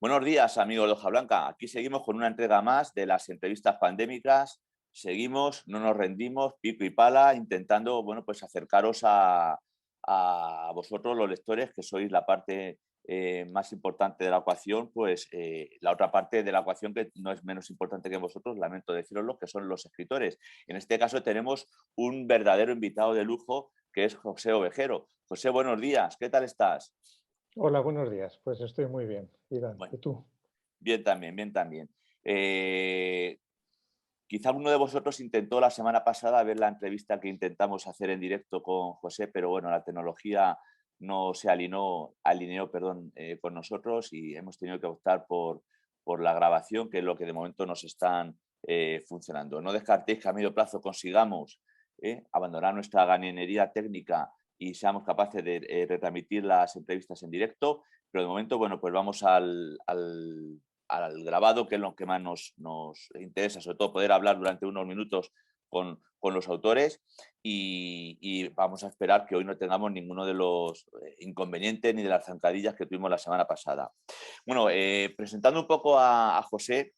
Buenos días, amigos de Hoja Blanca. Aquí seguimos con una entrega más de las entrevistas pandémicas. Seguimos, no nos rendimos, pico y pala, intentando, bueno, pues acercaros a vosotros, los lectores, que sois la parte más importante de la ecuación, pues la otra parte de la ecuación que no es menos importante que vosotros, lamento deciroslo, que son los escritores. En este caso tenemos un verdadero invitado de lujo, que es José Ovejero. José, buenos días, ¿qué tal estás? Hola, buenos días. Pues estoy muy bien, Iván. Bueno, ¿Y tú? bien también, bien también. Eh, Quizá alguno de vosotros intentó la semana pasada ver la entrevista que intentamos hacer en directo con José, pero bueno, la tecnología no se alineó, perdón, con nosotros y hemos tenido que optar por la grabación, que es lo que de momento nos están funcionando. No descartéis que a medio plazo consigamos abandonar nuestra ganinería técnica y seamos capaces de retransmitir las entrevistas en directo, pero de momento, bueno, pues vamos al grabado, que es lo que más nos interesa, sobre todo poder hablar durante unos minutos con los autores y vamos a esperar que hoy no tengamos ninguno de los inconvenientes ni de las zancadillas que tuvimos la semana pasada. Bueno, presentando un poco a José,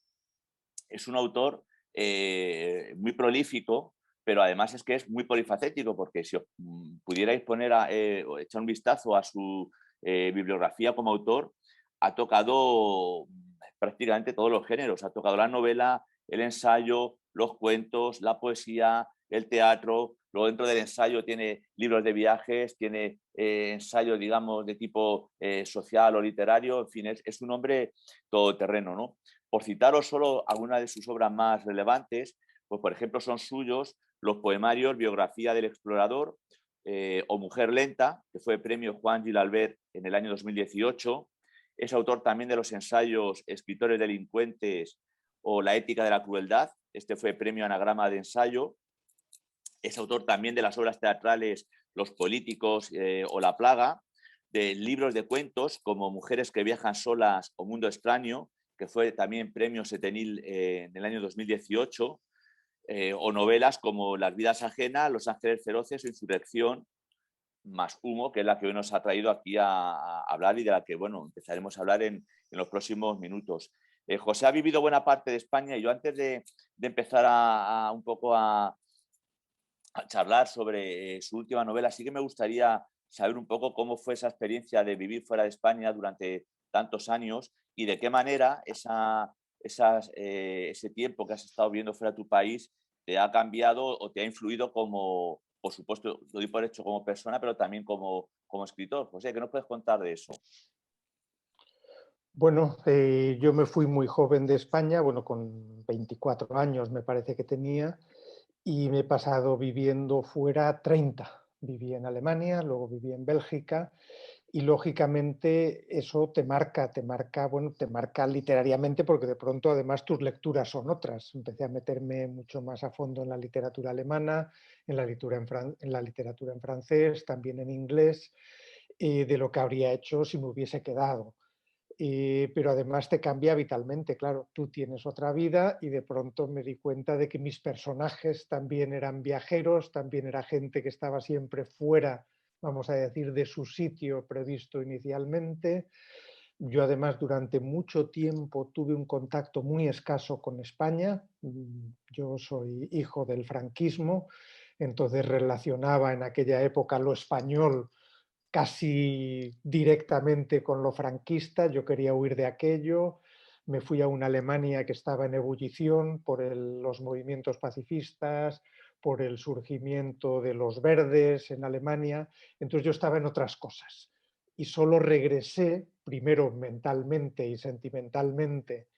es un autor muy prolífico, pero además es que es muy polifacético, porque si os pudierais poner o echar un vistazo a su bibliografía como autor, ha tocado prácticamente todos los géneros. Ha tocado la novela, el ensayo, los cuentos, la poesía, el teatro. Luego dentro del ensayo tiene libros de viajes, tiene ensayos, digamos, de tipo social o literario. En fin, es un hombre todoterreno, ¿no? Por citaros solo algunas de sus obras más relevantes, pues por ejemplo son suyos los poemarios Biografía del Explorador o Mujer Lenta, que fue premio Juan Gilalbert en el año 2018. Es autor también de los ensayos Escritores delincuentes o La ética de la crueldad. Este fue premio Anagrama de ensayo. Es autor también de las obras teatrales Los políticos o La plaga, de libros de cuentos como Mujeres que viajan solas o Mundo extraño, que fue también premio Setenil en el año 2018, o novelas como Las vidas ajenas, Los ángeles feroces o Insurrección más humo, que es la que hoy nos ha traído aquí a hablar y de la que, bueno, empezaremos a hablar en los próximos minutos. José ha vivido buena parte de España y yo antes de empezar un poco a charlar sobre su última novela, sí que me gustaría saber un poco cómo fue esa experiencia de vivir fuera de España durante tantos años y de qué manera ese tiempo que has estado viviendo fuera de tu país te ha cambiado o te ha influido como, por supuesto, lo doy por hecho como persona, pero también como escritor. José, ¿qué nos puedes contar de eso? Bueno, yo me fui muy joven de España, bueno, con 24 años me parece que tenía, y me he pasado viviendo fuera 30. Viví en Alemania, luego viví en Bélgica y lógicamente eso bueno, te marca literariamente porque de pronto además tus lecturas son otras. Empecé a meterme mucho más a fondo en la literatura alemana, en la literatura en francés, también en inglés, de lo que habría hecho si me hubiese quedado. Pero además te cambia vitalmente, claro, tú tienes otra vida y de pronto me di cuenta de que mis personajes también eran viajeros, también era gente que estaba siempre fuera, vamos a decir, de su sitio previsto inicialmente. Yo además durante mucho tiempo tuve un contacto muy escaso con España. Yo soy hijo del franquismo, entonces relacionaba en aquella época lo español casi directamente con lo franquista. Yo quería huir de aquello. Me fui a una Alemania que estaba en ebullición por los movimientos pacifistas, por el surgimiento de los verdes en Alemania. Entonces yo estaba en otras cosas. Y solo regresé, primero mentalmente y sentimentalmente,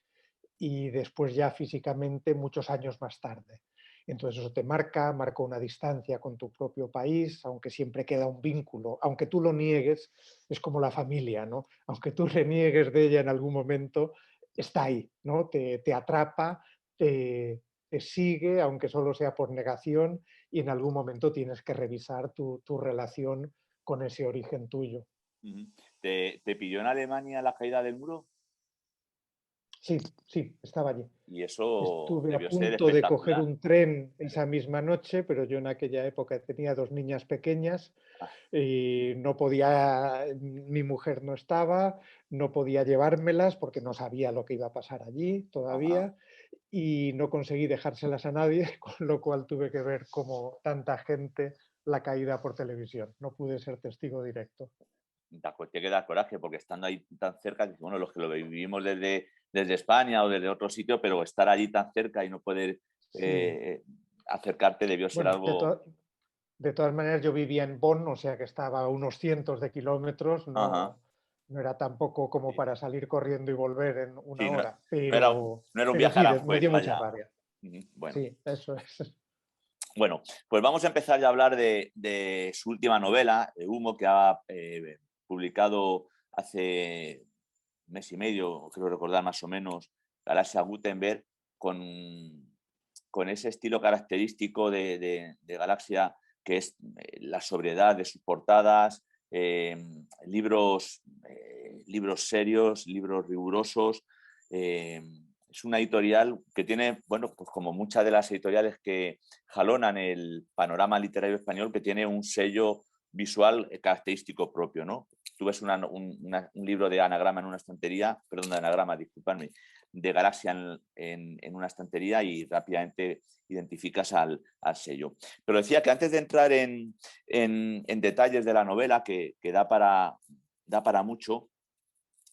y después ya físicamente muchos años más tarde. Entonces eso te marca una distancia con tu propio país, aunque siempre queda un vínculo. Aunque tú lo niegues, es como la familia, ¿no? Aunque tú reniegues de ella en algún momento, está ahí, ¿no? Te atrapa, te sigue, aunque solo sea por negación, y en algún momento tienes que revisar tu relación con ese origen tuyo. Ujú. ¿Te pilló en Alemania la caída del muro? Sí, sí, estaba allí. Y eso Estuve a debió ser punto de coger espectacular. un tren esa misma noche, pero yo en aquella época tenía 2 niñas pequeñas Ah, y no podía, mi mujer no estaba, no podía llevármelas porque no sabía lo que iba a pasar allí ajá. todavía y no conseguí dejárselas a nadie, con lo cual tuve que ver como tanta gente la caída por televisión. No pude ser testigo directo. Tiene que dar coraje porque estando ahí tan cerca, que, bueno, los que lo vivimos desde España o desde otro sitio, pero estar allí tan cerca y no poder Sí, eh, acercarte debió ser bueno, algo... de todas maneras yo vivía en Bonn, o sea que estaba a unos cientos de kilómetros, Ajá, no era tampoco como sí, para salir corriendo y volver en una sí, no, hora, no era un pero viaje sí, a me Aranjuez, dio mucha vaya. rabia. Ujú, bueno, Sí, eso es. bueno, pues vamos a empezar ya a hablar de su última novela, de Humo, que ha publicado hace un mes y medio, creo recordar más o menos, Galaxia Gutenberg, con ese estilo característico de Galaxia, que es la sobriedad de sus portadas, libros serios, libros rigurosos. Es una editorial que tiene, bueno, pues como muchas de las editoriales que jalonan el panorama literario español, que tiene un sello visual característico propio, ¿no? Tú ves un libro de anagrama en una estantería, perdón, de anagrama, disculpadme, de Galaxia en una estantería y rápidamente identificas al sello. Pero decía que antes de entrar en detalles de la novela, que da para mucho,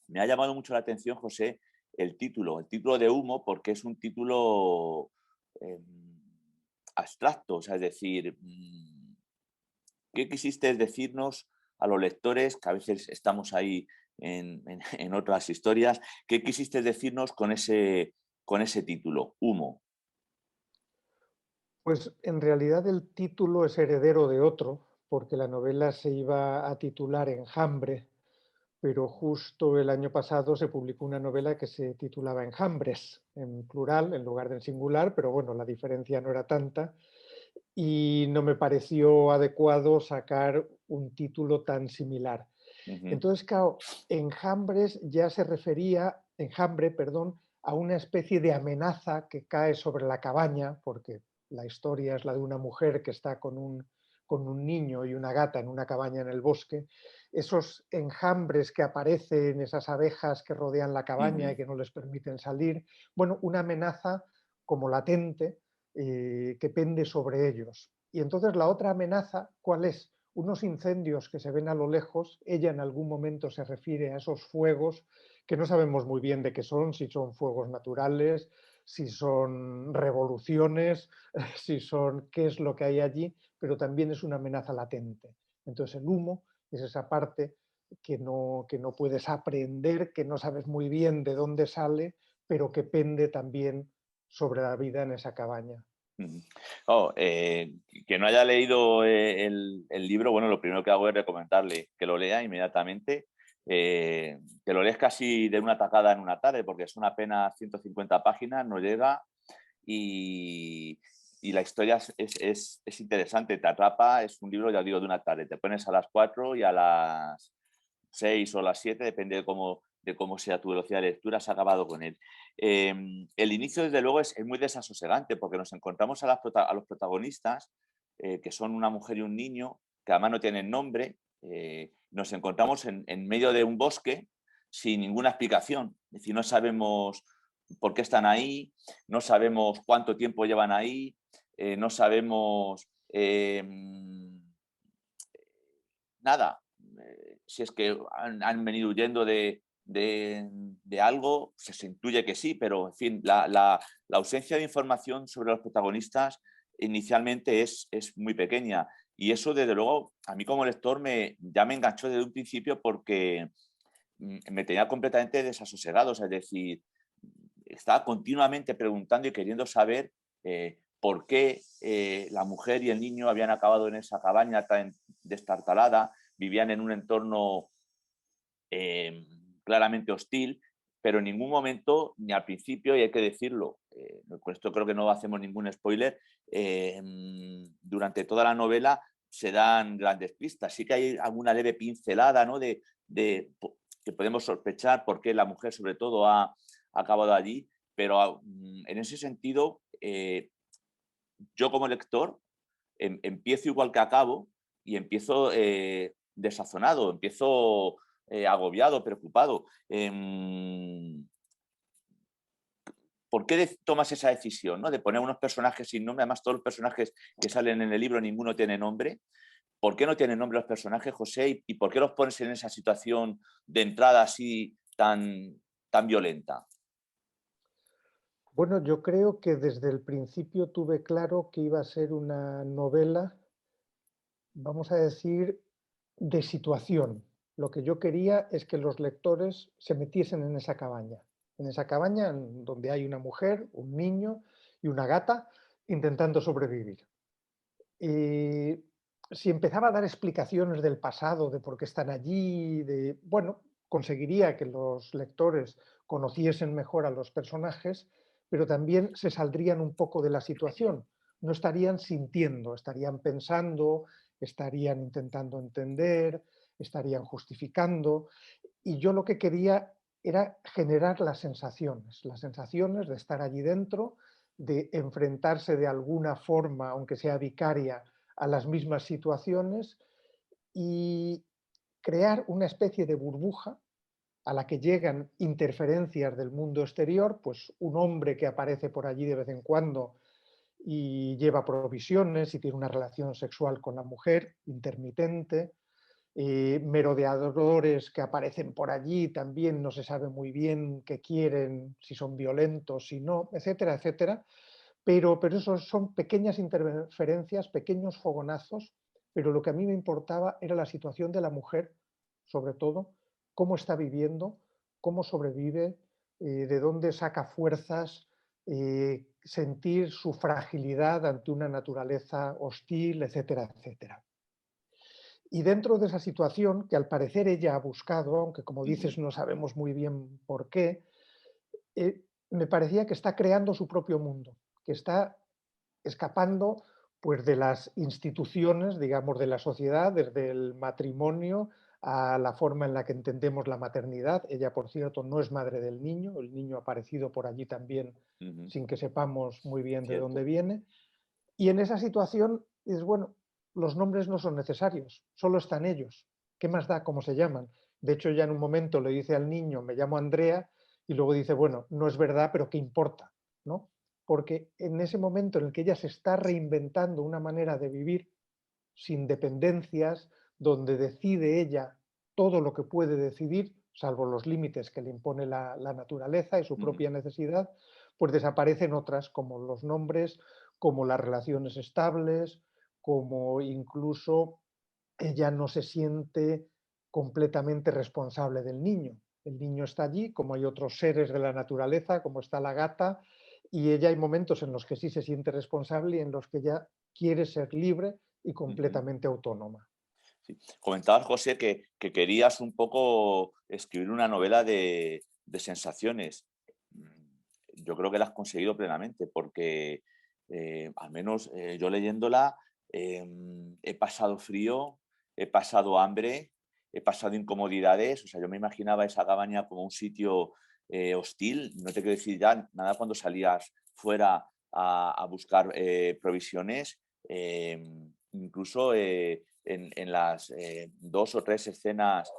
me ha llamado mucho la atención, José, el título de Humo, porque es un título eh, abstracto, o sea, es decir, ¿qué quisiste decirnos a los lectores, que a veces estamos ahí en otras historias, qué quisiste decirnos con ese título, Humo? Pues en realidad el título es heredero de otro, porque la novela se iba a titular Enjambre, pero justo el año pasado se publicó una novela que se titulaba Enjambres, en plural en lugar de en singular, pero bueno, la diferencia no era tanta y no me pareció adecuado sacar un título tan similar. Uh -huh, Entonces, claro, Enjambres ya se refería, Enjambre, perdón, a una especie de amenaza que cae sobre la cabaña, porque la historia es la de una mujer que está con un niño y una gata en una cabaña en el bosque. Esos enjambres que aparecen, esas abejas que rodean la uh cabaña -huh, y que no les permiten salir, bueno, una amenaza como latente que pende sobre ellos. Y entonces la otra amenaza, ¿cuál es? Unos incendios que se ven a lo lejos. Ella en algún momento se refiere a esos fuegos que no sabemos muy bien de qué son, si son fuegos naturales, si son revoluciones, si son qué es lo que hay allí, pero también es una amenaza latente. Entonces el humo es esa parte que no puedes aprender, que no sabes muy bien de dónde sale, pero que pende también sobre la vida en esa cabaña. uh -huh. Oh, que no haya leído el libro, bueno, lo primero que hago es recomendarle que lo lea inmediatamente, que lo lees casi de una tacada en una tarde, porque son apenas 150 páginas, no llega, y, y la historia es interesante, te atrapa, es un libro, ya digo, de una tarde, te pones a las 4 y a las 6 o las 7, depende de cómo sea tu velocidad de lectura, se ha acabado con él. El inicio, desde luego, es muy desasosegante porque nos encontramos a los protagonistas, que son una mujer y un niño, que además no tienen nombre, nos encontramos en medio de un bosque sin ninguna explicación. Es decir, no sabemos por qué están ahí, no sabemos cuánto tiempo llevan ahí, no sabemos nada. Si es que han venido huyendo de algo, se intuye que sí, pero en fin, la ausencia de información sobre los protagonistas inicialmente es muy pequeña. Y eso, desde luego, a mí como lector ya me enganchó desde un principio porque me tenía completamente desasosegado. O sea, es decir, estaba continuamente preguntando y queriendo saber por qué la mujer y el niño habían acabado en esa cabaña tan destartalada, vivían en un entorno eh, claramente hostil, pero en ningún momento, ni al principio, y hay que decirlo, con esto creo que no hacemos ningún spoiler, durante toda la novela se dan grandes pistas. Sí que hay alguna leve pincelada, ¿no? de que podemos sospechar por qué la mujer, sobre todo, ha ha acabado allí, pero en ese sentido, yo como lector empiezo igual que acabo y empiezo desazonado, empiezo agobiado, preocupado. ¿Por qué tomas esa decisión, ¿no? De poner unos personajes sin nombre? Además, todos los personajes que salen en el libro, ninguno tiene nombre. ¿Por qué no tienen nombre los personajes, José? ¿Y por qué los pones en esa situación de entrada así tan violenta? Bueno, yo creo que desde el principio tuve claro que iba a ser una novela, vamos a decir, de situación. Lo que yo quería es que los lectores se metiesen en esa cabaña donde hay una mujer, un niño y una gata intentando sobrevivir. Y si empezaba a dar explicaciones del pasado, de por qué están allí, bueno, conseguiría que los lectores conociesen mejor a los personajes, pero también se saldrían un poco de la situación. No estarían sintiendo, estarían pensando, estarían intentando entender, estarían justificando. Y yo lo que quería era generar las sensaciones de estar allí dentro, de enfrentarse de alguna forma, aunque sea vicaria, a las mismas situaciones y crear una especie de burbuja a la que llegan interferencias del mundo exterior, pues un hombre que aparece por allí de vez en cuando y lleva provisiones y tiene una relación sexual con la mujer intermitente, merodeadores que aparecen por allí, también no se sabe muy bien qué quieren, si son violentos, si no, etcétera, etcétera. Pero esos son pequeñas interferencias, pequeños fogonazos, pero lo que a mí me importaba era la situación de la mujer, sobre todo, cómo está viviendo, cómo sobrevive, de dónde saca fuerzas, sentir su fragilidad ante una naturaleza hostil, etcétera, etcétera. Y dentro de esa situación, que al parecer ella ha buscado, aunque como dices no sabemos muy bien por qué, me parecía que está creando su propio mundo, que está escapando pues, de las instituciones, digamos, de la sociedad, desde el matrimonio a la forma en la que entendemos la maternidad. Ella, por cierto, no es madre del niño, el niño ha aparecido por allí también sin que sepamos muy bien de dónde Cierto. viene. Y en esa situación es bueno, los nombres no son necesarios, solo están ellos. ¿Qué más da cómo se llaman? De hecho, ya en un momento le dice al niño, me llamo Andrea, y luego dice, bueno, no es verdad, pero ¿qué importa? ¿No? Porque en ese momento en el que ella se está reinventando una manera de vivir sin dependencias, donde decide ella todo lo que puede decidir, salvo los límites que le impone la naturaleza y su propia necesidad, pues desaparecen otras como los nombres, como las relaciones estables, como incluso ella no se siente completamente responsable del niño. El niño está allí, como hay otros seres de la naturaleza, como está la gata, y ella hay momentos en los que sí se siente responsable y en los que ella quiere ser libre y completamente autónoma. Sí. Comentabas, José, que querías un poco escribir una novela de sensaciones. Yo creo que la has conseguido plenamente, porque al menos yo leyéndola he pasado frío, he pasado hambre, he pasado incomodidades. O sea, yo me imaginaba esa cabaña como un sitio hostil. No te quiero decir ya nada cuando salías fuera a buscar provisiones. Incluso en las 2 o 3 escenas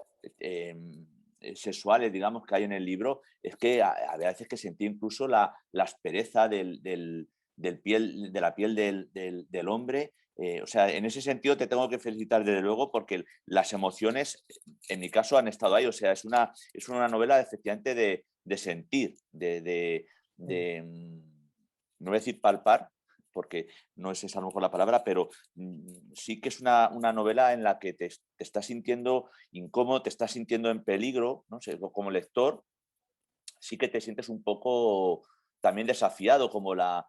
sexuales, digamos, que hay en el libro, es que a veces que sentí incluso la aspereza de la piel del hombre. O sea, en ese sentido te tengo que felicitar desde luego porque las emociones, en mi caso, han estado ahí. O sea, es una novela efectivamente de sentir, no voy a decir palpar, porque no es esa a lo mejor la palabra, pero sí que es una novela en la que te estás sintiendo incómodo, te estás sintiendo en peligro, ¿no? O sea, como lector, sí que te sientes un poco también desafiado como la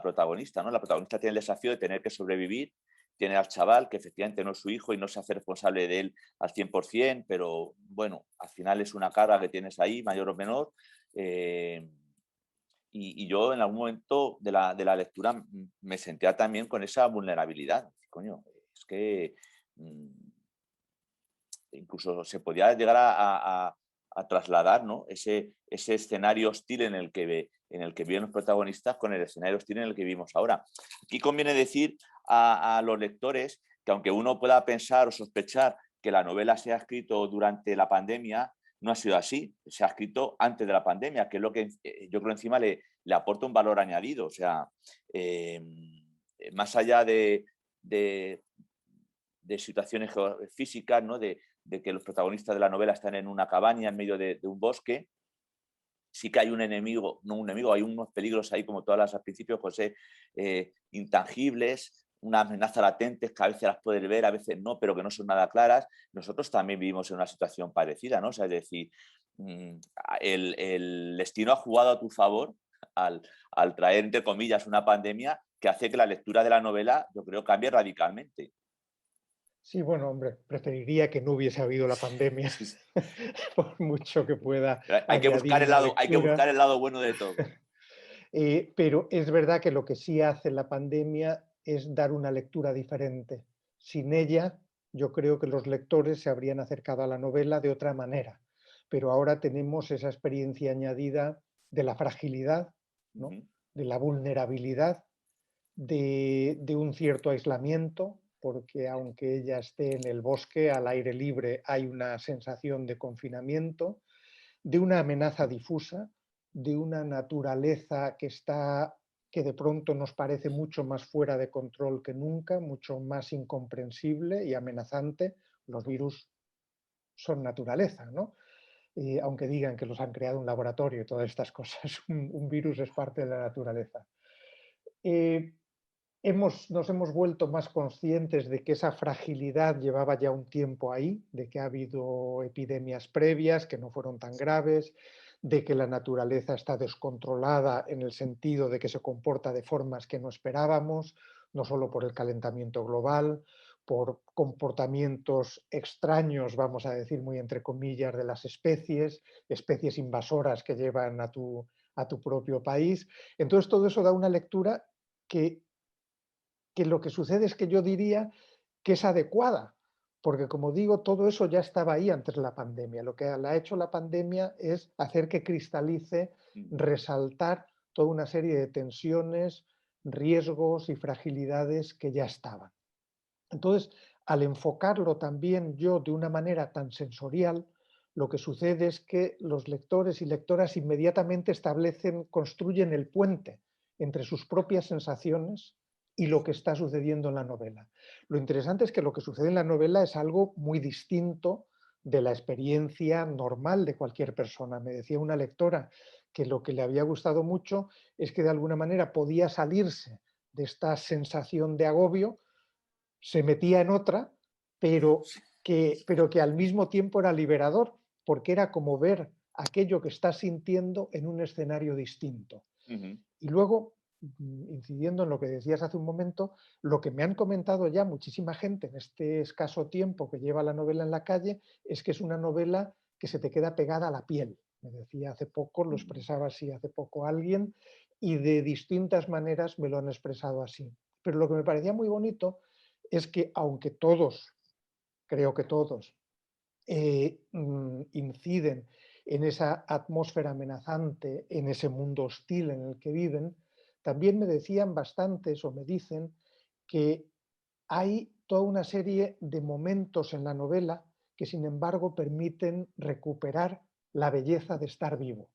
protagonista, ¿no? La protagonista tiene el desafío de tener que sobrevivir, tiene al chaval que efectivamente no es su hijo y no se hace responsable de él al 100%, pero bueno, al final es una carga que tienes ahí, mayor o menor. Y yo en algún momento de la lectura me sentía también con esa vulnerabilidad. Coño, es que incluso se podía llegar a trasladar, ¿no? ese escenario hostil en el que viven los protagonistas con el escenario hostil en el que vivimos ahora. Aquí conviene decir a los lectores que aunque uno pueda pensar o sospechar que la novela se ha escrito durante la pandemia, no ha sido así. Se ha escrito antes de la pandemia, que es lo que yo creo encima le aporta un valor añadido. O sea, eh, más allá de situaciones físicas, ¿no? De que los protagonistas de la novela están en una cabaña en medio de un bosque, sí que hay un enemigo, no un enemigo, hay unos peligros ahí, como todas las al principio, José, intangibles, una amenaza latentes que a veces las puedes ver, a veces no, pero que no son nada claras. Nosotros también vivimos en una situación parecida, ¿no? O sea, es decir, el destino ha jugado a tu favor al traer, entre comillas, una pandemia que hace que la lectura de la novela, yo creo, cambie radicalmente. Sí, bueno, hombre, preferiría que no hubiese habido la pandemia, Sí, sí. por mucho que pueda Hay que añadir buscar una hay que buscar lectura. el lado bueno de todo. Pero es verdad que lo que sí hace la pandemia es dar una lectura diferente. Sin ella, yo creo que los lectores se habrían acercado a la novela de otra manera. Pero ahora tenemos esa experiencia añadida de la fragilidad, ¿no? Ujú. De la vulnerabilidad, de un cierto aislamiento, porque aunque ella esté en el bosque, al aire libre, hay una sensación de confinamiento, de una amenaza difusa, de una naturaleza que de pronto nos parece mucho más fuera de control que nunca, mucho más incomprensible y amenazante. Los virus son naturaleza, ¿no? Aunque digan que los han creado un laboratorio y todas estas cosas, un virus es parte de la naturaleza. Eh, nos hemos vuelto más conscientes de que esa fragilidad llevaba ya un tiempo ahí, de que ha habido epidemias previas que no fueron tan graves, de que la naturaleza está descontrolada en el sentido de que se comporta de formas que no esperábamos, no solo por el calentamiento global, por comportamientos extraños, vamos a decir muy entre comillas, de las especies invasoras que llevan a tu propio país. Entonces todo eso da una lectura que lo que sucede es que yo diría que es adecuada, porque como digo, todo eso ya estaba ahí antes de la pandemia. Lo que ha hecho la pandemia es hacer que cristalice, Ujú. resaltar toda una serie de tensiones, riesgos y fragilidades que ya estaban. Entonces, al enfocarlo también yo de una manera tan sensorial, lo que sucede es que los lectores y lectoras inmediatamente construyen el puente entre sus propias sensaciones y lo que está sucediendo en la novela. Lo interesante es que lo que sucede en la novela es algo muy distinto de la experiencia normal de cualquier persona. Me decía una lectora que lo que le había gustado mucho es que de alguna manera podía salirse de esta sensación de agobio, se metía en otra, pero que al mismo tiempo era liberador, porque era como ver aquello que estás sintiendo en un escenario distinto. Ujú. Y luego, incidiendo en lo que decías hace un momento, lo que me han comentado ya muchísima gente en este escaso tiempo que lleva la novela en la calle es que es una novela que se te queda pegada a la piel. Me decía hace poco, lo Ujú. expresaba así hace poco alguien, y de distintas maneras me lo han expresado así. Pero lo que me parecía muy bonito es que aunque todos, creo que todos, inciden en esa atmósfera amenazante, en ese mundo hostil en el que viven, también me decían bastantes o me dicen que hay toda una serie de momentos en la novela que sin embargo permiten recuperar la belleza de estar vivo,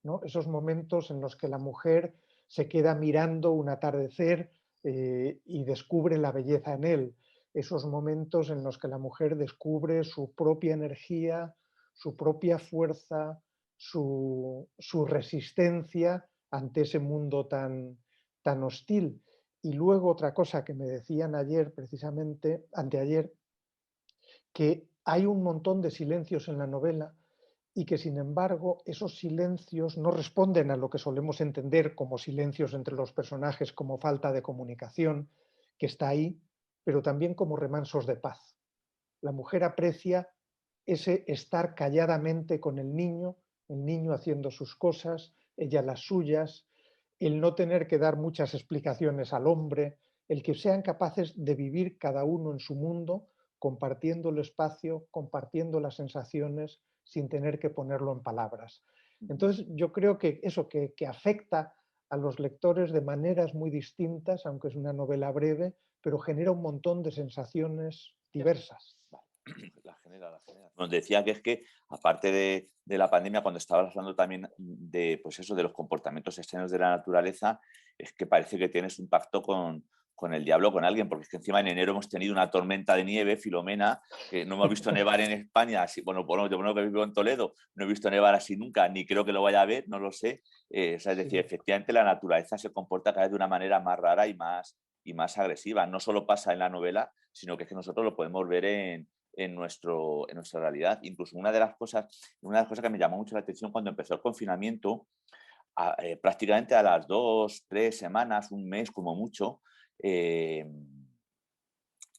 ¿no? Esos momentos en los que la mujer se queda mirando un atardecer y descubre la belleza en él, esos momentos en los que la mujer descubre su propia energía, su propia fuerza, su resistencia ante ese mundo tan hostil. Y luego otra cosa que me decían ayer, precisamente, anteayer, que hay un montón de silencios en la novela y que sin embargo esos silencios no responden a lo que solemos entender como silencios entre los personajes, como falta de comunicación, que está ahí, pero también como remansos de paz. La mujer aprecia ese estar calladamente con el niño haciendo sus cosas, ella las suyas, el no tener que dar muchas explicaciones al hombre, el que sean capaces de vivir cada uno en su mundo compartiendo el espacio, compartiendo las sensaciones, sin tener que ponerlo en palabras. Entonces, yo creo que eso, que afecta a los lectores de maneras muy distintas, aunque es una novela breve, pero genera un montón de sensaciones diversas. La genera, la genera. Nos decía que es que, aparte de la pandemia, cuando estabas hablando también de, pues eso, de los comportamientos extraños de la naturaleza, es que parece que tienes un pacto con el diablo, con alguien, porque es que encima en enero hemos tenido una tormenta de nieve, Filomena, que no hemos visto nevar en España, así, bueno, por lo que vivo en Toledo, no he visto nevar así nunca, ni creo que lo vaya a ver, no lo sé. O sea, es decir, Sí. efectivamente la naturaleza se comporta cada vez de una manera más rara y más agresiva. No solo pasa en la novela, sino que es que nosotros lo podemos ver en nuestra realidad. Incluso una de las cosas que me llamó mucho la atención cuando empezó el confinamiento, prácticamente a las 2, 3 semanas, un mes como mucho, que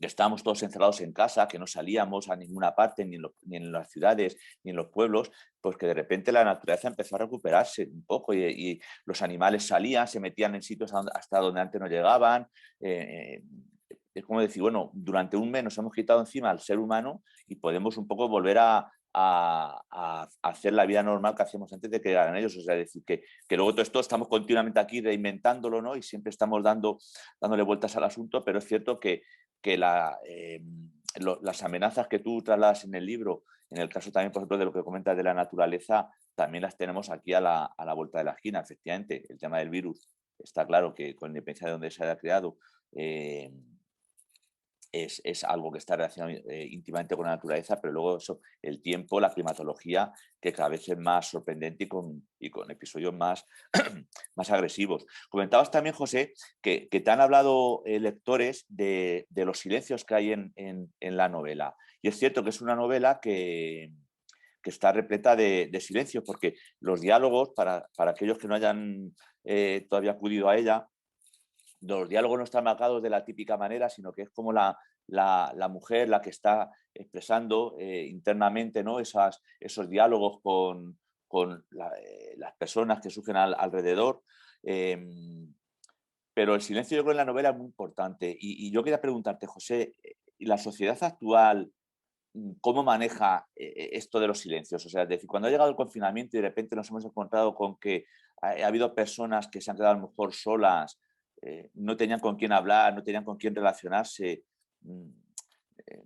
estábamos todos encerrados en casa, que no salíamos a ninguna parte, ni en las ciudades, ni en los pueblos, pues que de repente la naturaleza empezó a recuperarse un poco y los animales salían, se metían en sitios hasta donde antes no llegaban. Es como decir, bueno, durante un mes nos hemos quitado encima al ser humano y podemos un poco volver a hacer la vida normal que hacíamos antes de que llegaran ellos. O sea, decir, que luego todo esto estamos continuamente aquí reinventándolo, ¿no? Y siempre estamos dándole vueltas al asunto, pero es cierto que las amenazas que tú trasladas en el libro, en el caso también, por ejemplo, de lo que comentas de la naturaleza, también las tenemos aquí a la vuelta de la esquina, efectivamente. El tema del virus, está claro que con independencia de dónde se haya creado, es algo que está relacionado íntimamente con la naturaleza, pero luego eso, el tiempo, la climatología, que cada vez es más sorprendente y con episodios más, más agresivos. Comentabas también, José, que te han hablado lectores de los silencios que hay en la novela. Y es cierto que es una novela que está repleta de silencios, porque los diálogos, para aquellos que no hayan todavía acudido a ella, los diálogos no están marcados de la típica manera, sino que es como la mujer la que está expresando internamente, ¿no? Esos diálogos con las personas que surgen alrededor. Eh, pero el silencio, yo creo, en la novela es muy importante. Y yo quería preguntarte, José, ¿la sociedad actual cómo maneja esto de los silencios? O sea, es decir, cuando ha llegado el confinamiento y de repente nos hemos encontrado con que ha habido personas que se han quedado a lo mejor solas, no tenían con quién hablar, no tenían con quién relacionarse. mm,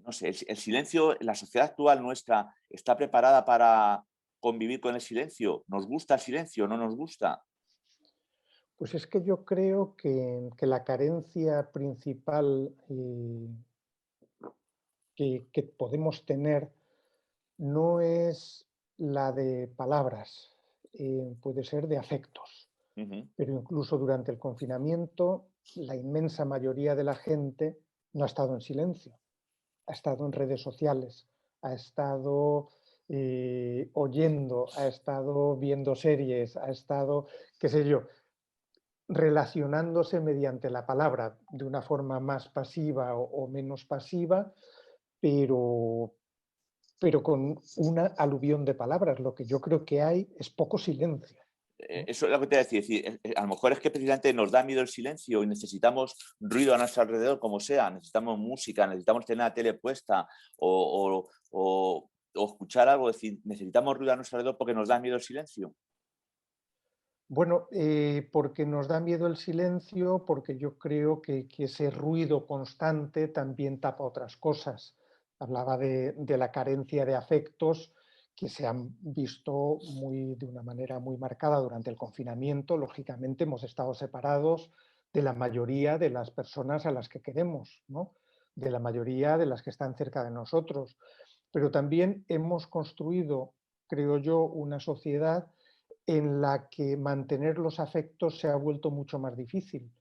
no sé, el silencio, la sociedad actual nuestra está preparada para convivir con el silencio. ¿Nos gusta el silencio o no nos gusta? Pues es que yo creo que la carencia principal que podemos tener no es la de palabras, puede ser de afectos. Ujú. Pero incluso durante el confinamiento, la inmensa mayoría de la gente no ha estado en silencio, ha estado en redes sociales, ha estado oyendo, ha estado viendo series, ha estado, qué sé yo, relacionándose mediante la palabra de una forma más pasiva o menos pasiva, pero, pero con una aluvión de palabras. Lo que yo creo que hay es poco silencio, ¿no? Eso es lo que te voy a decir. A lo mejor es que precisamente nos da miedo el silencio y necesitamos ruido a nuestro alrededor, como sea. Necesitamos música, necesitamos tener la tele puesta o escuchar algo. Es decir, necesitamos ruido a nuestro alrededor porque nos da miedo el silencio. Bueno, porque nos da miedo el silencio, porque yo creo que ese ruido constante también tapa otras cosas. Hablaba de la carencia de afectos que se han visto de una manera muy marcada durante el confinamiento. Lógicamente hemos estado separados de la mayoría de las personas a las que queremos, ¿no? De la mayoría de las que están cerca de nosotros. Pero también hemos construido, creo yo, una sociedad en la que mantener los afectos se ha vuelto mucho más difícil,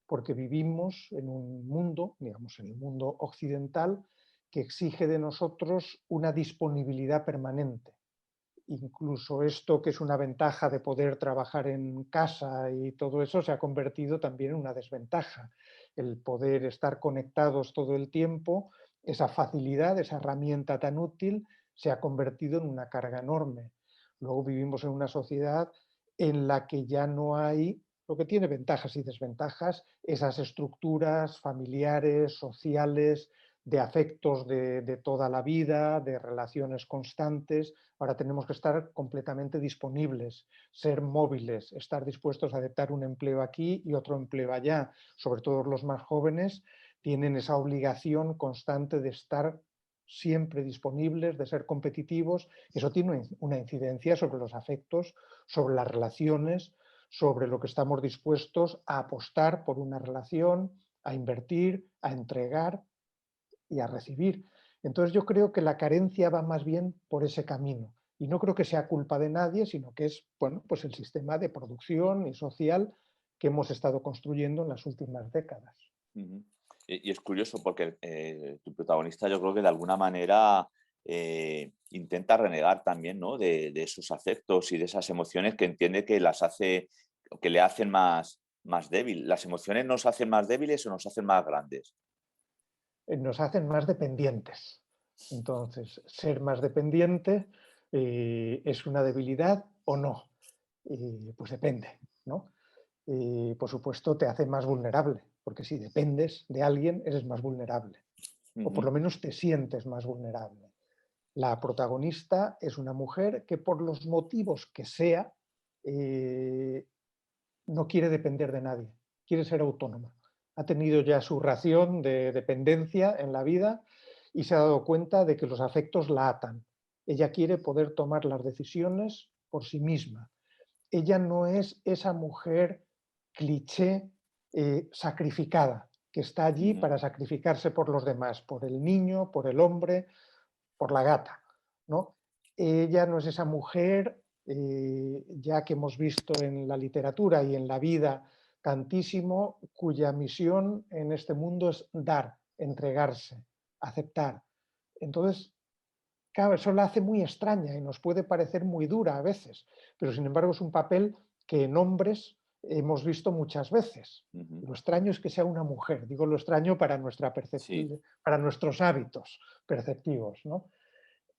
porque vivimos en un mundo, digamos, en el mundo occidental, que exige de nosotros una disponibilidad permanente. Incluso esto, que es una ventaja de poder trabajar en casa y todo eso, se ha convertido también en una desventaja. El poder estar conectados todo el tiempo, esa facilidad, esa herramienta tan útil, se ha convertido en una carga enorme. Luego vivimos en una sociedad en la que ya no hay, lo que tiene ventajas y desventajas, esas estructuras familiares, sociales, de afectos de toda la vida, de relaciones constantes. Ahora tenemos que estar completamente disponibles, ser móviles, estar dispuestos a aceptar un empleo aquí y otro empleo allá. Sobre todo los más jóvenes tienen esa obligación constante de estar siempre disponibles, de ser competitivos. Eso tiene una incidencia sobre los afectos, sobre las relaciones, sobre lo que estamos dispuestos a apostar por una relación, a invertir, a entregar y a recibir. Entonces yo creo que la carencia va más bien por ese camino. Y no creo que sea culpa de nadie, sino que es, bueno, pues el sistema de producción y social que hemos estado construyendo en las últimas décadas. Ujú. Y es curioso porque tu protagonista yo creo que de alguna manera intenta renegar también, ¿no? de esos afectos y de esas emociones que entiende que las hace, o que le hacen más débil. ¿Las emociones nos hacen más débiles o nos hacen más grandes? Nos hacen más dependientes. Entonces, ser más dependiente es una debilidad o no. Pues depende, ¿no? Por supuesto, te hace más vulnerable, porque si dependes de alguien, eres más vulnerable, o por Ujú, lo menos te sientes más vulnerable. La protagonista es una mujer que por los motivos que sea, eh, no quiere depender de nadie, quiere ser autónoma. Ha tenido ya su ración de dependencia en la vida y se ha dado cuenta de que los afectos la atan. Ella quiere poder tomar las decisiones por sí misma. Ella no es esa mujer cliché sacrificada, que está allí ujú, para sacrificarse por los demás, por el niño, por el hombre, por la gata, ¿no? Ella no es esa mujer, ya que hemos visto en la literatura y en la vida tantísimo, cuya misión en este mundo es dar, entregarse, aceptar. Entonces, claro, eso la hace muy extraña y nos puede parecer muy dura a veces, pero sin embargo es un papel que en hombres hemos visto muchas veces. ujú. Lo extraño es que sea una mujer, digo lo extraño para, Sí. para nuestros hábitos perceptivos, ¿no?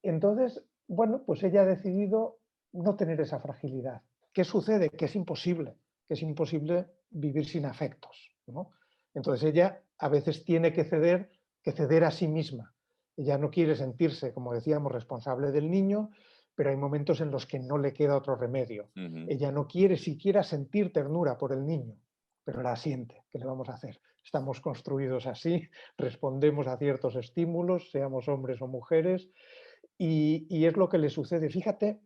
Entonces, bueno, pues ella ha decidido no tener esa fragilidad. ¿Qué sucede? Que es imposible vivir sin afectos, ¿no? Entonces ella a veces tiene que ceder a sí misma. Ella no quiere sentirse, como decíamos, responsable del niño, pero hay momentos en los que no le queda otro remedio. Ujú. Ella no quiere siquiera sentir ternura por el niño, pero la siente. ¿Qué le vamos a hacer? Estamos construidos así, respondemos a ciertos estímulos, seamos hombres o mujeres, y es lo que le sucede. Fíjate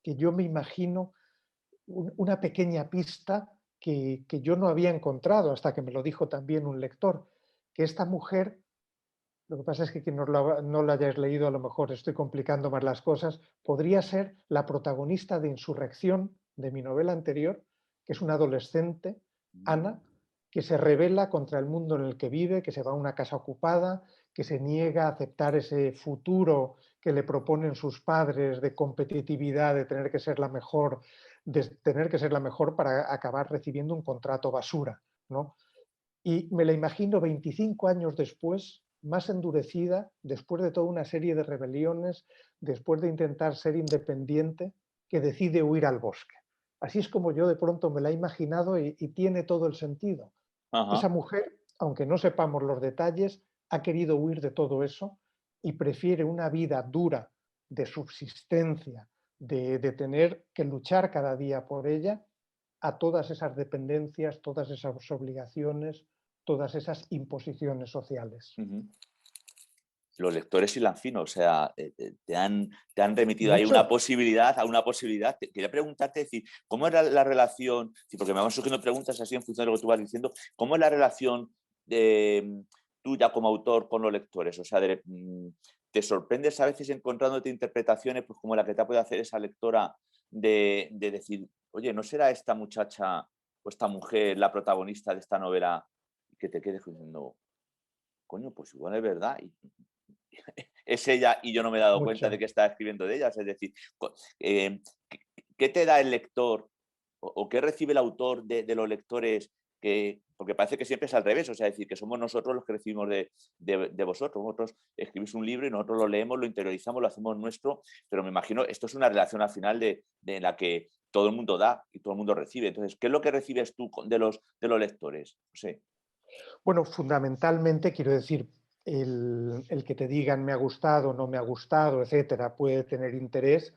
que yo me imagino una pequeña pista que yo no había encontrado hasta que me lo dijo también un lector, que esta mujer, lo que pasa es que quien no lo hayáis leído, a lo mejor estoy complicando más las cosas, podría ser la protagonista de Insurrección, de mi novela anterior, que es una adolescente, Mm. Ana, que se rebela contra el mundo en el que vive, que se va a una casa ocupada, que se niega a aceptar ese futuro que le proponen sus padres de competitividad, de tener que ser la mejor, de tener que ser la mejor para acabar recibiendo un contrato basura, ¿no? Y me la imagino 25 años después, más endurecida, después de toda una serie de rebeliones, después de intentar ser independiente, que decide huir al bosque. Así es como yo de pronto me la he imaginado y tiene todo el sentido. Esa Ajá. mujer, aunque no sepamos los detalles, ha querido huir de todo eso y prefiere una vida dura de subsistencia, de tener que luchar cada día por ella, a todas esas dependencias, todas esas obligaciones, todas esas imposiciones sociales. Ujú. Los lectores hilan fino, o sea, te han remitido ahí Mucho. a una posibilidad. Quería preguntarte, decir, ¿cómo era la relación? Sí, porque me van surgiendo preguntas así en función de lo que tú vas diciendo. ¿Cómo es la relación tuya como autor con los lectores? O sea, ¿te sorprendes a veces encontrándote interpretaciones pues, como la que te puede hacer esa lectora de decir, oye, ¿no será esta muchacha o esta mujer la protagonista de esta novela? Y que te quedes diciendo, coño, pues igual es verdad. Es ella y yo no me he dado cuenta de Mucho. que está escribiendo de ellas. Es decir, ¿qué, qué te da el lector o qué recibe el autor de los lectores? Que, porque parece que siempre es al revés, o sea, decir, que somos nosotros los que recibimos de vosotros. Vosotros escribís un libro y nosotros lo leemos, lo interiorizamos, lo hacemos nuestro, pero me imagino, esto es una relación al final de la que todo el mundo da y todo el mundo recibe. Entonces, ¿qué es lo que recibes tú de los lectores? No sé. Bueno, fundamentalmente quiero decir, el que te digan me ha gustado, no me ha gustado, etcétera, puede tener interés,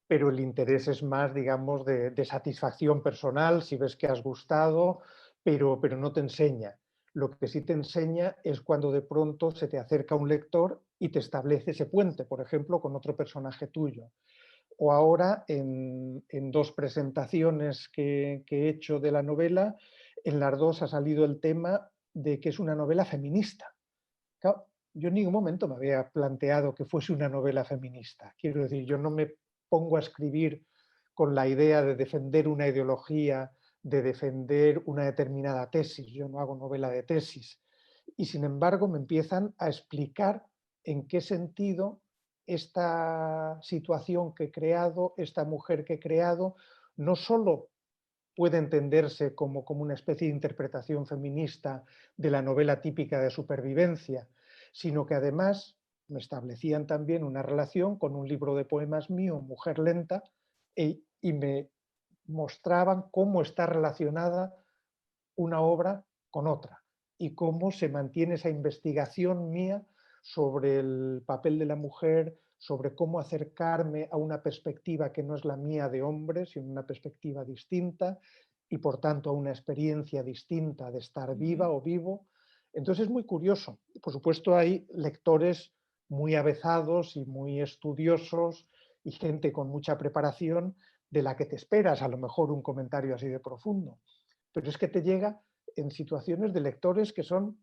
pero el interés es más, digamos, de satisfacción personal, si ves que has gustado, pero no te enseña. Lo que sí te enseña es cuando de pronto se te acerca un lector y te establece ese puente, por ejemplo, con otro personaje tuyo. O ahora en dos presentaciones que he hecho de la novela, en las dos ha salido el tema de que es una novela feminista. Claro, yo en ningún momento me había planteado que fuese una novela feminista. Quiero decir, yo no me pongo a escribir con la idea de defender una ideología, de defender una determinada tesis. Yo no hago novela de tesis. Y sin embargo me empiezan a explicar en qué sentido esta situación que he creado, esta mujer que he creado, no solo puede entenderse como una especie de interpretación feminista de la novela típica de supervivencia, sino que además me establecían también una relación con un libro de poemas mío, Mujer Lenta, y me mostraban cómo está relacionada una obra con otra y cómo se mantiene esa investigación mía sobre el papel de la mujer, sobre cómo acercarme a una perspectiva que no es la mía de hombre, sino una perspectiva distinta y por tanto a una experiencia distinta de estar viva o vivo. Entonces es muy curioso. Por supuesto hay lectores muy avezados y muy estudiosos y gente con mucha preparación de la que te esperas a lo mejor un comentario así de profundo. Pero es que te llega en situaciones de lectores que son,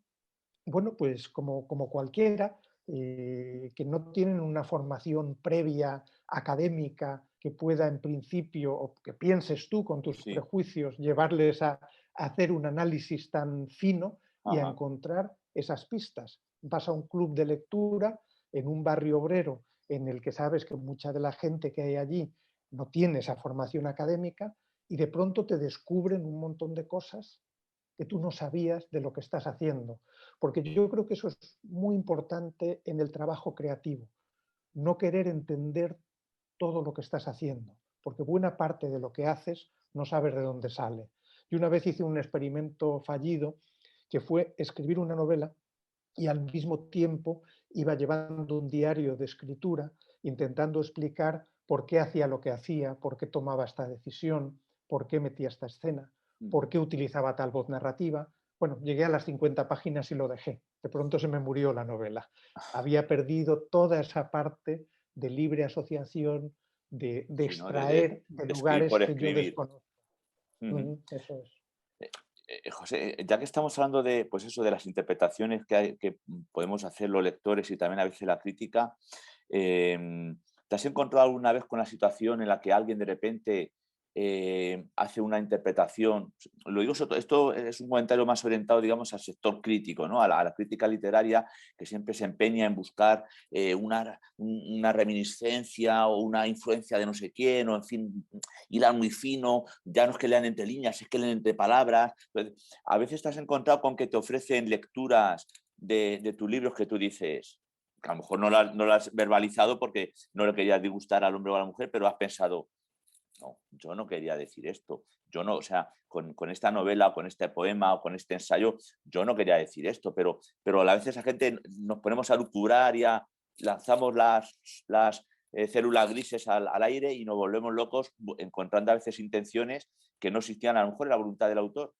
bueno, pues como cualquiera, que no tienen una formación previa académica que pueda en principio, o que pienses tú con tus Sí. prejuicios, llevarles a hacer un análisis tan fino y a Ajá. encontrar esas pistas. Vas a un club de lectura en un barrio obrero en el que sabes que mucha de la gente que hay allí no tiene esa formación académica y de pronto te descubren un montón de cosas que tú no sabías de lo que estás haciendo. Porque yo creo que eso es muy importante en el trabajo creativo, no querer entender todo lo que estás haciendo, porque buena parte de lo que haces no sabes de dónde sale. Y una vez hice un experimento fallido que fue escribir una novela y al mismo tiempo iba llevando un diario de escritura intentando explicar por qué hacía lo que hacía, por qué tomaba esta decisión, por qué metía esta escena, por qué utilizaba tal voz narrativa. Bueno, llegué a las 50 páginas y lo dejé. De pronto se me murió la novela. Había perdido toda esa parte de libre asociación, de Sí, ¿no? extraer de De escribir lugares por que yo escribir. desconozco. Ujú. Eso es. José, ya que estamos hablando de, pues eso, de las interpretaciones que podemos hacer los lectores y también a veces la crítica, ¿te has encontrado alguna vez con la situación en la que alguien de repente hace una interpretación? Lo digo, esto es un comentario más orientado, digamos, al sector crítico, ¿no? A la crítica literaria, que siempre se empeña en buscar una reminiscencia o una influencia de no sé quién, o en fin, hilan muy fino, ya no es que lean entre líneas, es que leen entre palabras. Entonces, a veces te has encontrado con que te ofrecen lecturas de tus libros que tú dices, que a lo mejor no lo has verbalizado porque no le querías disgustar al hombre o a la mujer, pero has pensado, no, yo no quería decir esto. Yo no, o sea, con esta novela, con este poema o con este ensayo, yo no quería decir esto, pero a la vez esa gente nos ponemos a lucurar y lanzamos las células grises al aire y nos volvemos locos encontrando a veces intenciones que no existían a lo mejor en la voluntad del autor.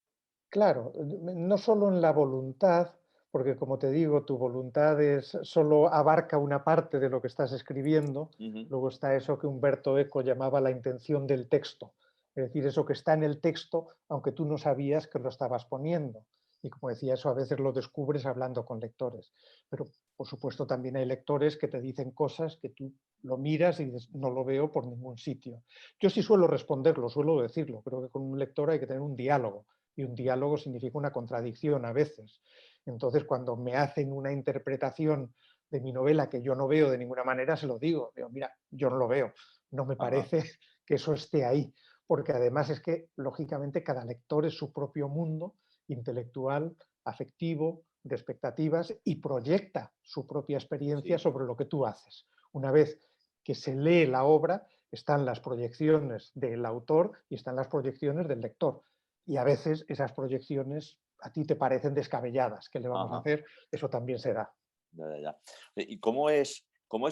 Claro, no solo en la voluntad, porque como te digo, tu voluntad solo abarca una parte de lo que estás escribiendo, Ujú. luego está eso que Humberto Eco llamaba la intención del texto, es decir, eso que está en el texto, aunque tú no sabías que lo estabas poniendo. Y como decía, eso a veces lo descubres hablando con lectores. Pero, por supuesto, también hay lectores que te dicen cosas que tú lo miras y dices, no lo veo por ningún sitio. Yo sí suelo responderlo, suelo decirlo. Creo que con un lector hay que tener un diálogo y un diálogo significa una contradicción a veces. Entonces, cuando me hacen una interpretación de mi novela que yo no veo de ninguna manera, se lo digo. Digo, mira, yo no lo veo, no me Ajá. parece que eso esté ahí, porque además es que, lógicamente, cada lector es su propio mundo intelectual, afectivo, de expectativas y proyecta su propia experiencia Sí. sobre lo que tú haces. Una vez que se lee la obra, están las proyecciones del autor y están las proyecciones del lector. Y a veces esas proyecciones a ti te parecen descabelladas. ¿Qué le vamos a Ajá. hacer? Eso también se da. Ya, ya, ya. ¿Y cómo es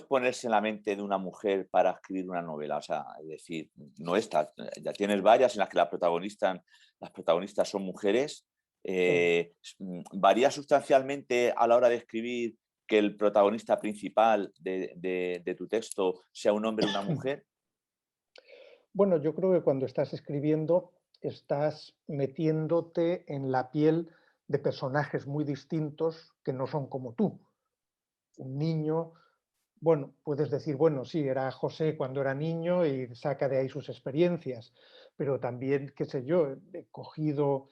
ponerse en la mente de una mujer para escribir una novela? O sea, es decir, no esta, ya tienes varias en las que las protagonistas son mujeres. Sí. ¿Varía sustancialmente a la hora de escribir que el protagonista principal de tu texto sea un hombre o una mujer? Bueno, yo creo que cuando estás escribiendo estás metiéndote en la piel de personajes muy distintos que no son como tú. Un niño, bueno, puedes decir, bueno, sí, era José cuando era niño y saca de ahí sus experiencias, pero también, qué sé yo, he cogido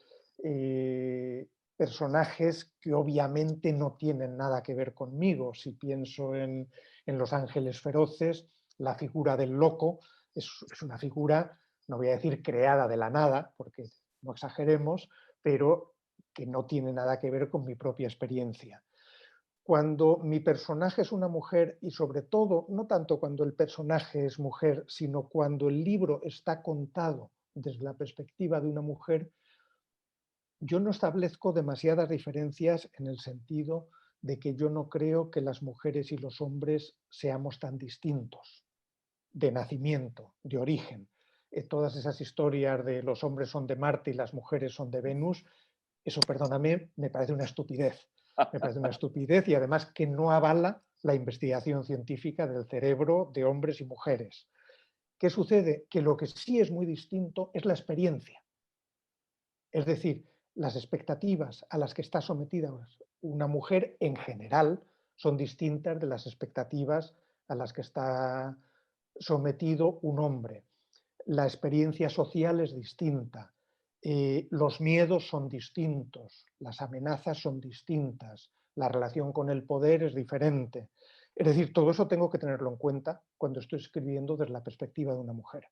personajes que obviamente no tienen nada que ver conmigo. Si pienso en Los Ángeles Feroces, la figura del loco es una figura, no voy a decir creada de la nada, porque no exageremos, pero que no tiene nada que ver con mi propia experiencia. Cuando mi personaje es una mujer y sobre todo, no tanto cuando el personaje es mujer, sino cuando el libro está contado desde la perspectiva de una mujer, yo no establezco demasiadas diferencias en el sentido de que yo no creo que las mujeres y los hombres seamos tan distintos de nacimiento, de origen. Todas esas historias de los hombres son de Marte y las mujeres son de Venus, eso, perdóname, me parece una estupidez. Me parece una estupidez y además que no avala la investigación científica del cerebro de hombres y mujeres. ¿Qué sucede? Que lo que sí es muy distinto es la experiencia. Es decir, las expectativas a las que está sometida una mujer en general son distintas de las expectativas a las que está sometido un hombre. La experiencia social es distinta, los miedos son distintos, las amenazas son distintas, la relación con el poder es diferente. Es decir, todo eso tengo que tenerlo en cuenta cuando estoy escribiendo desde la perspectiva de una mujer.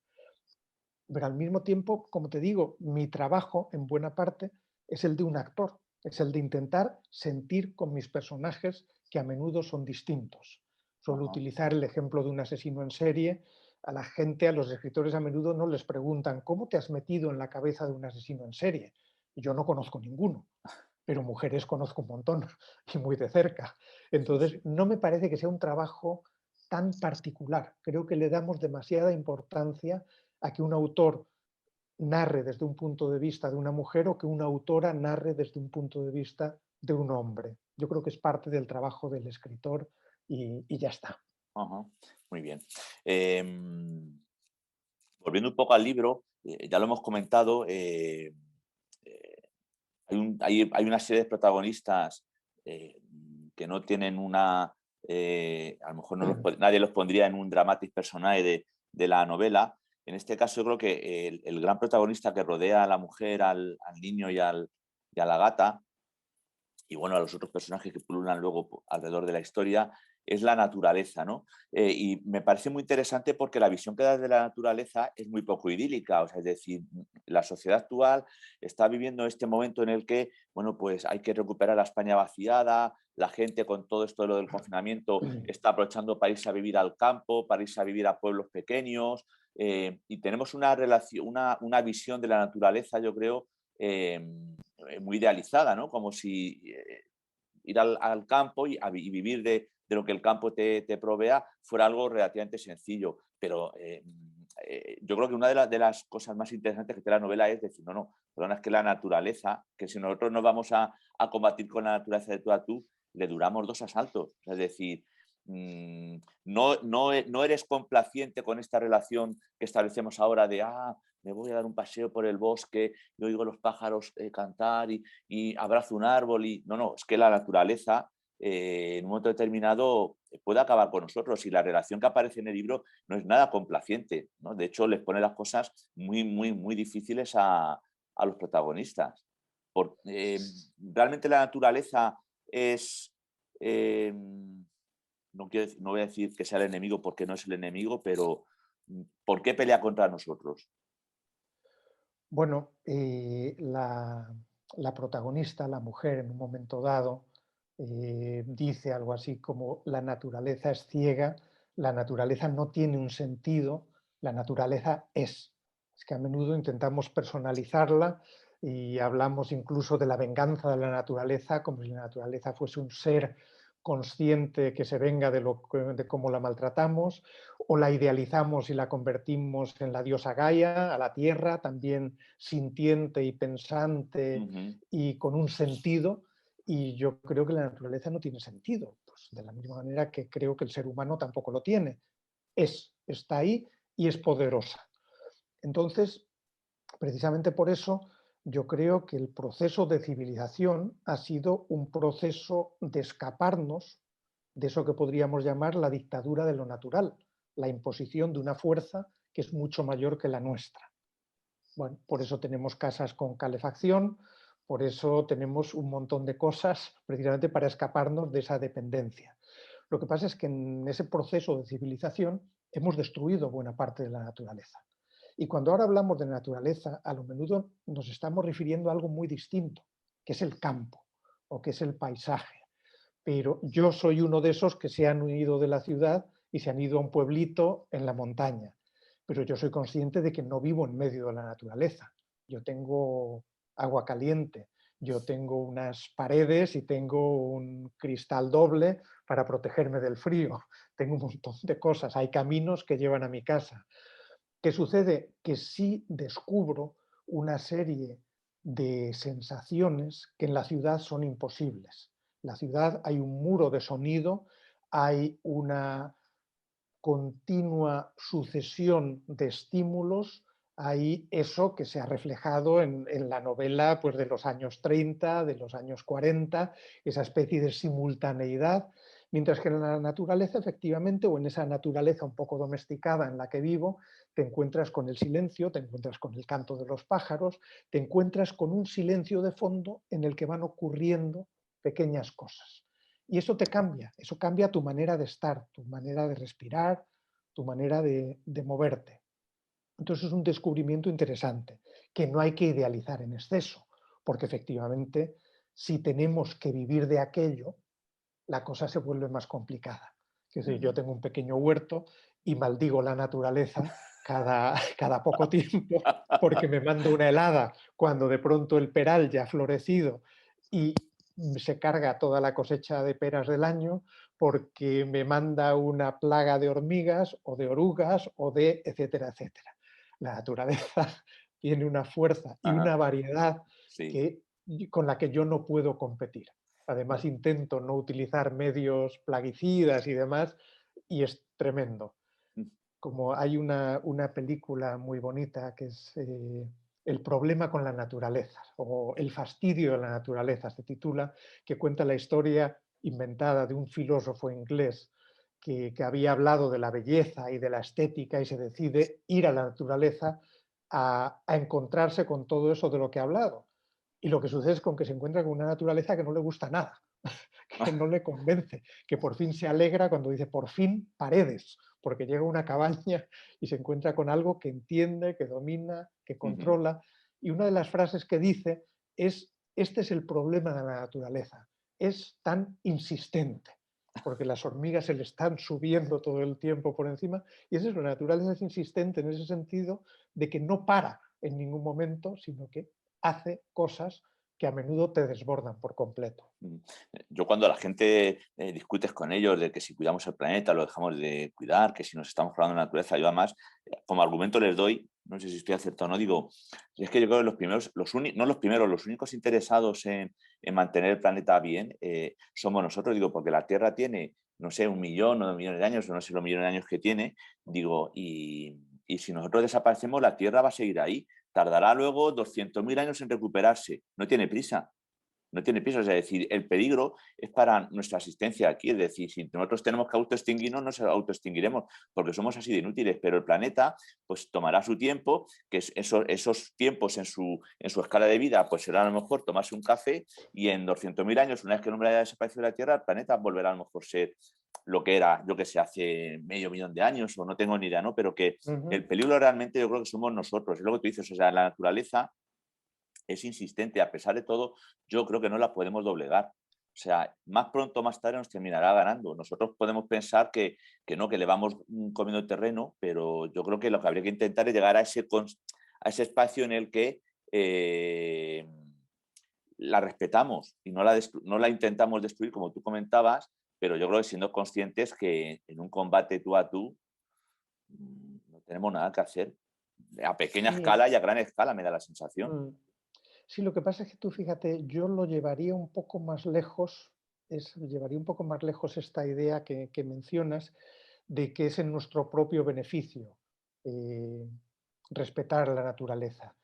Pero al mismo tiempo, como te digo, mi trabajo en buena parte es el de un actor, es el de intentar sentir con mis personajes que a menudo son distintos. Suelo Ajá. utilizar el ejemplo de un asesino en serie. A la gente, a los escritores a menudo no les preguntan ¿cómo te has metido en la cabeza de un asesino en serie? Yo no conozco ninguno, pero mujeres conozco un montón y muy de cerca. Sí, Entonces, sí. no me parece que sea un trabajo tan particular. Creo que le damos demasiada importancia a que un autor narre desde un punto de vista de una mujer o que una autora narre desde un punto de vista de un hombre. Yo creo que es parte del trabajo del escritor y ya está. Ajá. Muy bien. Volviendo un poco al libro, ya lo hemos comentado, eh, hay una serie de protagonistas que no tienen a lo mejor nadie los pondría en un dramatis personae de la novela. En este caso yo creo que el gran protagonista que rodea a la mujer, al niño y a la gata, y bueno, a los otros personajes que pululan luego alrededor de la historia, es la naturaleza, ¿no? Y me parece muy interesante porque la visión que da de la naturaleza es muy poco idílica, o sea, es decir, la sociedad actual está viviendo este momento en el que, bueno, pues hay que recuperar la España vaciada, la gente con todo esto de lo del confinamiento está aprovechando para irse a vivir al campo, para irse a vivir a pueblos pequeños, y tenemos una relación, una visión de la naturaleza, yo creo, muy idealizada, ¿no? Como si ir al campo y vivir de lo que el campo te provea fuera algo relativamente sencillo. Pero yo creo que una de las cosas más interesantes que tiene la novela es decir, no, no, perdona, es que la naturaleza, que si nosotros nos vamos a combatir con la naturaleza de tú a tú, le duramos 2 asaltos. Es decir, no eres complaciente con esta relación que establecemos ahora de, me voy a dar un paseo por el bosque y oigo los pájaros cantar y abrazo un árbol. No, no, es que la naturaleza en un momento determinado puede acabar con nosotros y la relación que aparece en el libro no es nada complaciente, ¿no? De hecho, les pone las cosas muy, muy, muy difíciles a los protagonistas. Realmente la naturaleza es... eh, no voy a decir que sea el enemigo porque no es el enemigo, pero ¿por qué pelea contra nosotros? Bueno, la protagonista, la mujer, en un momento dado, dice algo así como la naturaleza es ciega, la naturaleza no tiene un sentido, la naturaleza es. Es que a menudo intentamos personalizarla y hablamos incluso de la venganza de la naturaleza como si la naturaleza fuese un ser consciente que se venga de cómo la maltratamos, o la idealizamos y la convertimos en la diosa Gaia, a la tierra, también sintiente y pensante y con un sentido. Y yo creo que la naturaleza no tiene sentido, pues de la misma manera que creo que el ser humano tampoco lo tiene. Está ahí y es poderosa. Entonces, precisamente por eso, yo creo que el proceso de civilización ha sido un proceso de escaparnos de eso que podríamos llamar la dictadura de lo natural, la imposición de una fuerza que es mucho mayor que la nuestra. Bueno, por eso tenemos casas con calefacción, por eso tenemos un montón de cosas precisamente para escaparnos de esa dependencia. Lo que pasa es que en ese proceso de civilización hemos destruido buena parte de la naturaleza. Y cuando ahora hablamos de naturaleza, a lo menudo nos estamos refiriendo a algo muy distinto, que es el campo o que es el paisaje. Pero yo soy uno de esos que se han huido de la ciudad y se han ido a un pueblito en la montaña. Pero yo soy consciente de que no vivo en medio de la naturaleza. Yo tengo agua caliente, yo tengo unas paredes y tengo un cristal doble para protegerme del frío. Tengo un montón de cosas. Hay caminos que llevan a mi casa. ¿Qué sucede? Que sí descubro una serie de sensaciones que en la ciudad son imposibles. En la ciudad hay un muro de sonido, hay una continua sucesión de estímulos, hay eso que se ha reflejado en la novela pues, de los años 30, de los años 40, esa especie de simultaneidad, mientras que en la naturaleza, efectivamente, o en esa naturaleza un poco domesticada en la que vivo, te encuentras con el silencio, te encuentras con el canto de los pájaros, te encuentras con un silencio de fondo en el que van ocurriendo pequeñas cosas. Y eso cambia tu manera de estar, tu manera de respirar, tu manera de moverte. Entonces es un descubrimiento interesante, que no hay que idealizar en exceso, porque efectivamente si tenemos que vivir de aquello, la cosa se vuelve más complicada. Es decir, yo tengo un pequeño huerto y maldigo la naturaleza cada poco tiempo porque me manda una helada cuando de pronto el peral ya ha florecido y se carga toda la cosecha de peras del año, porque me manda una plaga de hormigas o de orugas o de etcétera, etcétera. La naturaleza tiene una fuerza y Ajá, una variedad sí. que, con la que yo no puedo competir. Además, intento no utilizar medios plaguicidas y demás, y es tremendo. Como hay una película muy bonita que es El problema con la naturaleza, o El fastidio de la naturaleza, se titula, que cuenta la historia inventada de un filósofo inglés que había hablado de la belleza y de la estética y se decide ir a la naturaleza a encontrarse con todo eso de lo que ha hablado. Y lo que sucede es con que se encuentra con una naturaleza que no le gusta nada, que no le convence, que por fin se alegra cuando dice por fin paredes, porque llega a una cabaña y se encuentra con algo que entiende, que domina, que controla. Y una de las frases que dice es, este es el problema de la naturaleza, es tan insistente, porque las hormigas se le están subiendo todo el tiempo por encima, y es eso, la naturaleza es insistente en ese sentido de que no para en ningún momento, sino que hace cosas que a menudo te desbordan por completo. Yo cuando la gente discutes con ellos de que si cuidamos el planeta lo dejamos de cuidar, que si nos estamos hablando de la naturaleza, yo además como argumento les doy, no sé si estoy acertado o no, digo, es que yo creo que los primeros, no los primeros, los únicos interesados en mantener el planeta bien somos nosotros, digo, porque la Tierra tiene, no sé, 1 millón o 2 millones de años, o no sé los millones de años que tiene, digo, y si nosotros desaparecemos, la Tierra va a seguir ahí, tardará luego 200.000 años en recuperarse, no tiene prisa. No tiene piso, es decir, el peligro es para nuestra asistencia aquí, es decir, si nosotros tenemos que autoextinguirnos, nos autoextinguiremos porque somos así de inútiles, pero el planeta pues tomará su tiempo, que esos tiempos en su escala de vida pues será a lo mejor tomarse un café y en 200.000 años, una vez que el hombre haya desaparecido de la Tierra, el planeta volverá a lo mejor ser lo que era, yo que sé, hace medio millón de años o no tengo ni idea, ¿no? Pero que el peligro realmente yo creo que somos nosotros, es lo que tú dices, o sea, la naturaleza es insistente, a pesar de todo, yo creo que no la podemos doblegar. O sea, más pronto o más tarde nos terminará ganando. Nosotros podemos pensar que no, que le vamos comiendo terreno, pero yo creo que lo que habría que intentar es llegar a ese espacio en el que la respetamos y no la intentamos destruir, como tú comentabas, pero yo creo que siendo conscientes que en un combate tú a tú no tenemos nada que hacer. A pequeña Sí, escala y a gran escala me da la sensación. mm, sí, lo que pasa es que tú fíjate, yo lo llevaría un poco más lejos, llevaría un poco más lejos esta idea que mencionas de que es en nuestro propio beneficio eh, respetar la naturaleza.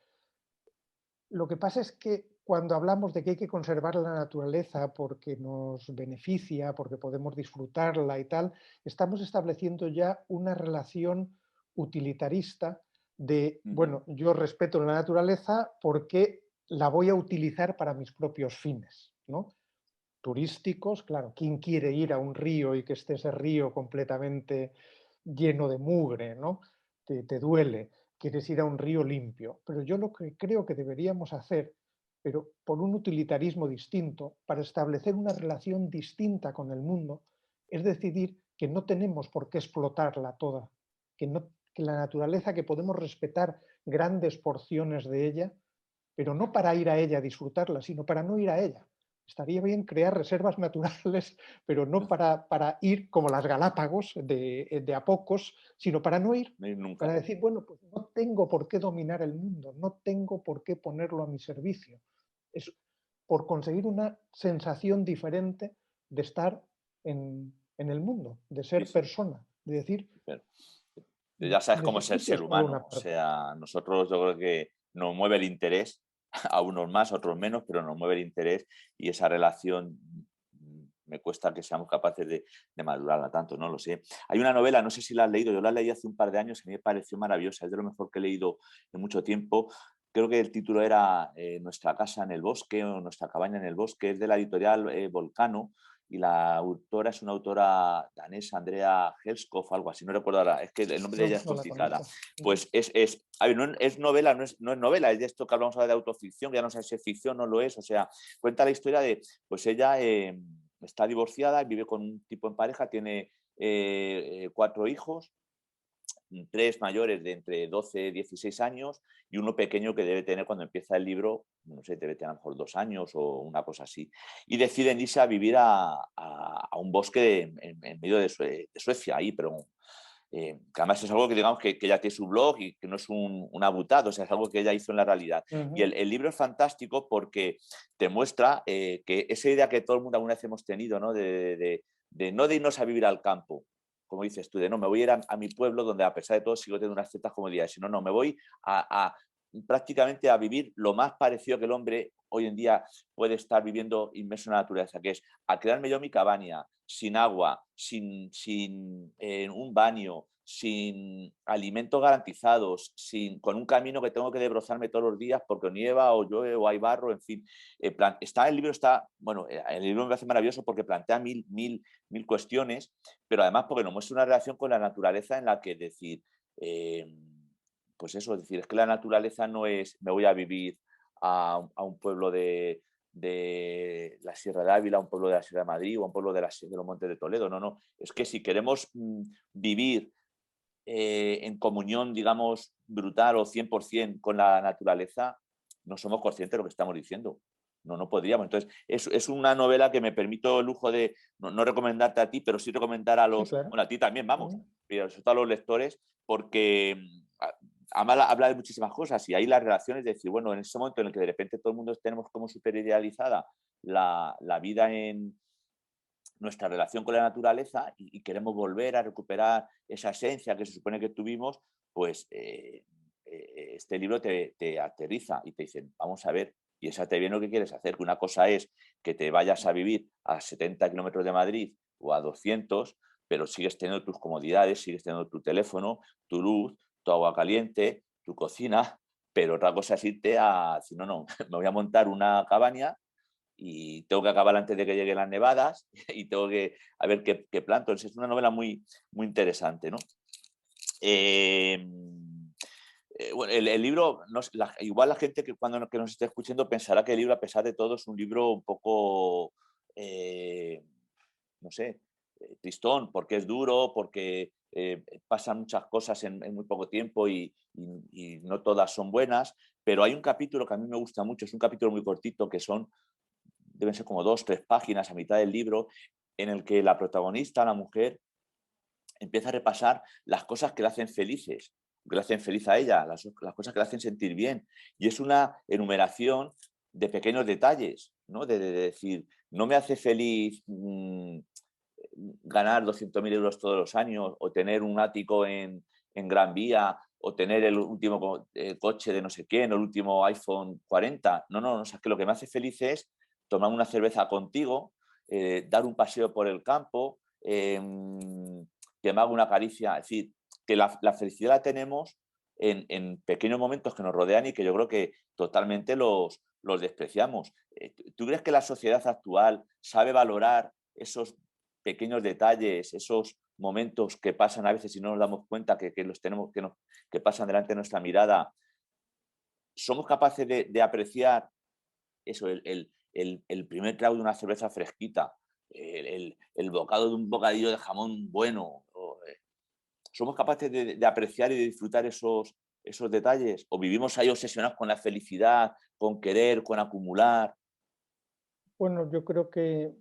Lo que pasa es que cuando hablamos de que hay que conservar la naturaleza porque nos beneficia, porque podemos disfrutarla y tal, estamos estableciendo ya una relación utilitarista de, Ujú. bueno, yo respeto la naturaleza porque la voy a utilizar para mis propios fines, ¿no? Turísticos, claro, ¿quién quiere ir a un río y que esté ese río completamente lleno de mugre, ¿no? Te duele, quieres ir a un río limpio. Pero yo lo que creo que deberíamos hacer, pero por un utilitarismo distinto, para establecer una relación distinta con el mundo, es decidir que no tenemos por qué explotarla toda, que la naturaleza, que podemos respetar grandes porciones de ella, pero no para ir a ella a disfrutarla, sino para no ir a ella. Estaría bien crear reservas naturales, pero no para ir como las Galápagos de a pocos, sino para no ir, No ir nunca. para decir, bueno, pues no tengo por qué dominar el mundo, no tengo por qué ponerlo a mi servicio. Es por conseguir una sensación diferente de estar en el mundo, de Sí, ser sí. persona, de decir, Pero ya sabes cómo es el necesito ser solo humano. una O parte. sea, nosotros yo creo que nos mueve el interés, a unos más, a otros menos, pero nos mueve el interés y esa relación me cuesta que seamos capaces de madurarla tanto, no lo sé. Hay una novela, no sé si la has leído, yo la leí hace un par de años y me pareció maravillosa, es de lo mejor que he leído en mucho tiempo. Creo que el título era Nuestra casa en el bosque o Nuestra cabaña en el bosque, es de la editorial Volcano y la autora es una autora danesa, Andrea Helskov, algo así, no recuerdo ahora, es que el nombre de ella No, es no la complicada. conozco. Pues a ver, no es novela, no es novela, es de esto que hablamos ahora de autoficción, que ya no sé si es ficción, no lo es, o sea, cuenta la historia de, pues ella está divorciada, vive con un tipo en pareja, tiene 4 hijos, 3 mayores de entre 12 y 16 años y uno pequeño que debe tener cuando empieza el libro, no sé, debe tener a lo mejor 2 años o una cosa así. Y deciden irse a vivir a un bosque en medio de Suecia, ahí, pero que además es algo que digamos que ella tiene su blog y que no es una butada, o sea, es algo que ella hizo en la realidad. Y Ujú. el libro es fantástico porque te muestra que esa idea que todo el mundo alguna vez hemos tenido, ¿no? De no de irnos a vivir al campo, como dices tú, de no, me voy a ir a mi pueblo donde a pesar de todo sigo teniendo unas ciertas comodidades, sino no, me voy a prácticamente a vivir lo más parecido que el hombre hoy en día puede estar viviendo inmerso en la naturaleza, que es a crearme yo mi cabaña, sin agua, sin un baño, sin alimentos garantizados, con un camino que tengo que desbrozarme todos los días porque nieva o llueve o hay barro, en fin. El libro está, bueno, el libro me parece maravilloso porque plantea mil cuestiones, pero además porque nos muestra una relación con la naturaleza en la que decir, eh, pues eso, es decir, es que la naturaleza no es, me voy a vivir a un pueblo de la Sierra de Ávila, a un pueblo de la Sierra de Madrid o a un pueblo de los Montes de Toledo, no, no, es que si queremos vivir en comunión, digamos, brutal o 100% con la naturaleza, no somos conscientes de lo que estamos diciendo. No podríamos. Entonces, es una novela que me permito el lujo de no recomendarte a ti, pero sí recomendar Sí, claro. bueno, a ti también, vamos, Ujú. pero sobre todo a los lectores, porque habla de muchísimas cosas y ahí las relaciones de decir, bueno, en ese momento en el que de repente todo el mundo tenemos como súper idealizada la vida en nuestra relación con la naturaleza y queremos volver a recuperar esa esencia que se supone que tuvimos, pues este libro te aterriza y te dice, vamos a ver, piénsate bien lo que quieres hacer, que una cosa es que te vayas a vivir a 70 kilómetros de Madrid o a 200, pero sigues teniendo tus comodidades, sigues teniendo tu teléfono, tu luz, tu agua caliente, tu cocina, pero otra cosa es irte a, si no, no, me voy a montar una cabaña y tengo que acabar antes de que lleguen las nevadas y tengo que a ver qué planto. Entonces, es una novela muy interesante, ¿no? Eh, bueno, el libro, igual la gente que nos esté escuchando pensará que el libro, a pesar de todo, es un libro un poco, no sé, tristón, porque es duro, porque pasan muchas cosas en muy poco tiempo y no todas son buenas, pero hay un capítulo que a mí me gusta mucho, es un capítulo muy cortito que deben ser como 2, 3 páginas a mitad del libro, en el que la protagonista, la mujer, empieza a repasar las cosas que le hacen felices, que le hacen feliz a ella, las cosas que le hacen sentir bien. Y es una enumeración de pequeños detalles, ¿no? De decir, no me hace feliz ganar 200.000 euros todos los años, o tener un ático en Gran Vía, o tener el último coche de no sé quién, o el último iPhone 40. No, no, no, o sea, que lo que me hace feliz es tomar una cerveza contigo, dar un paseo por el campo, que me haga una caricia. Es decir, que la felicidad la tenemos en pequeños momentos que nos rodean y que yo creo que totalmente los despreciamos. ¿Tú crees que la sociedad actual sabe valorar esos pequeños detalles, esos momentos que pasan a veces y no nos damos cuenta que los tenemos, que pasan delante de nuestra mirada? ¿Somos capaces de apreciar eso, el primer trago de una cerveza fresquita, el bocado de un bocadillo de jamón bueno? ¿Somos capaces de apreciar y de disfrutar esos detalles? ¿O vivimos ahí obsesionados con la felicidad, con querer, con acumular? Bueno, yo creo que,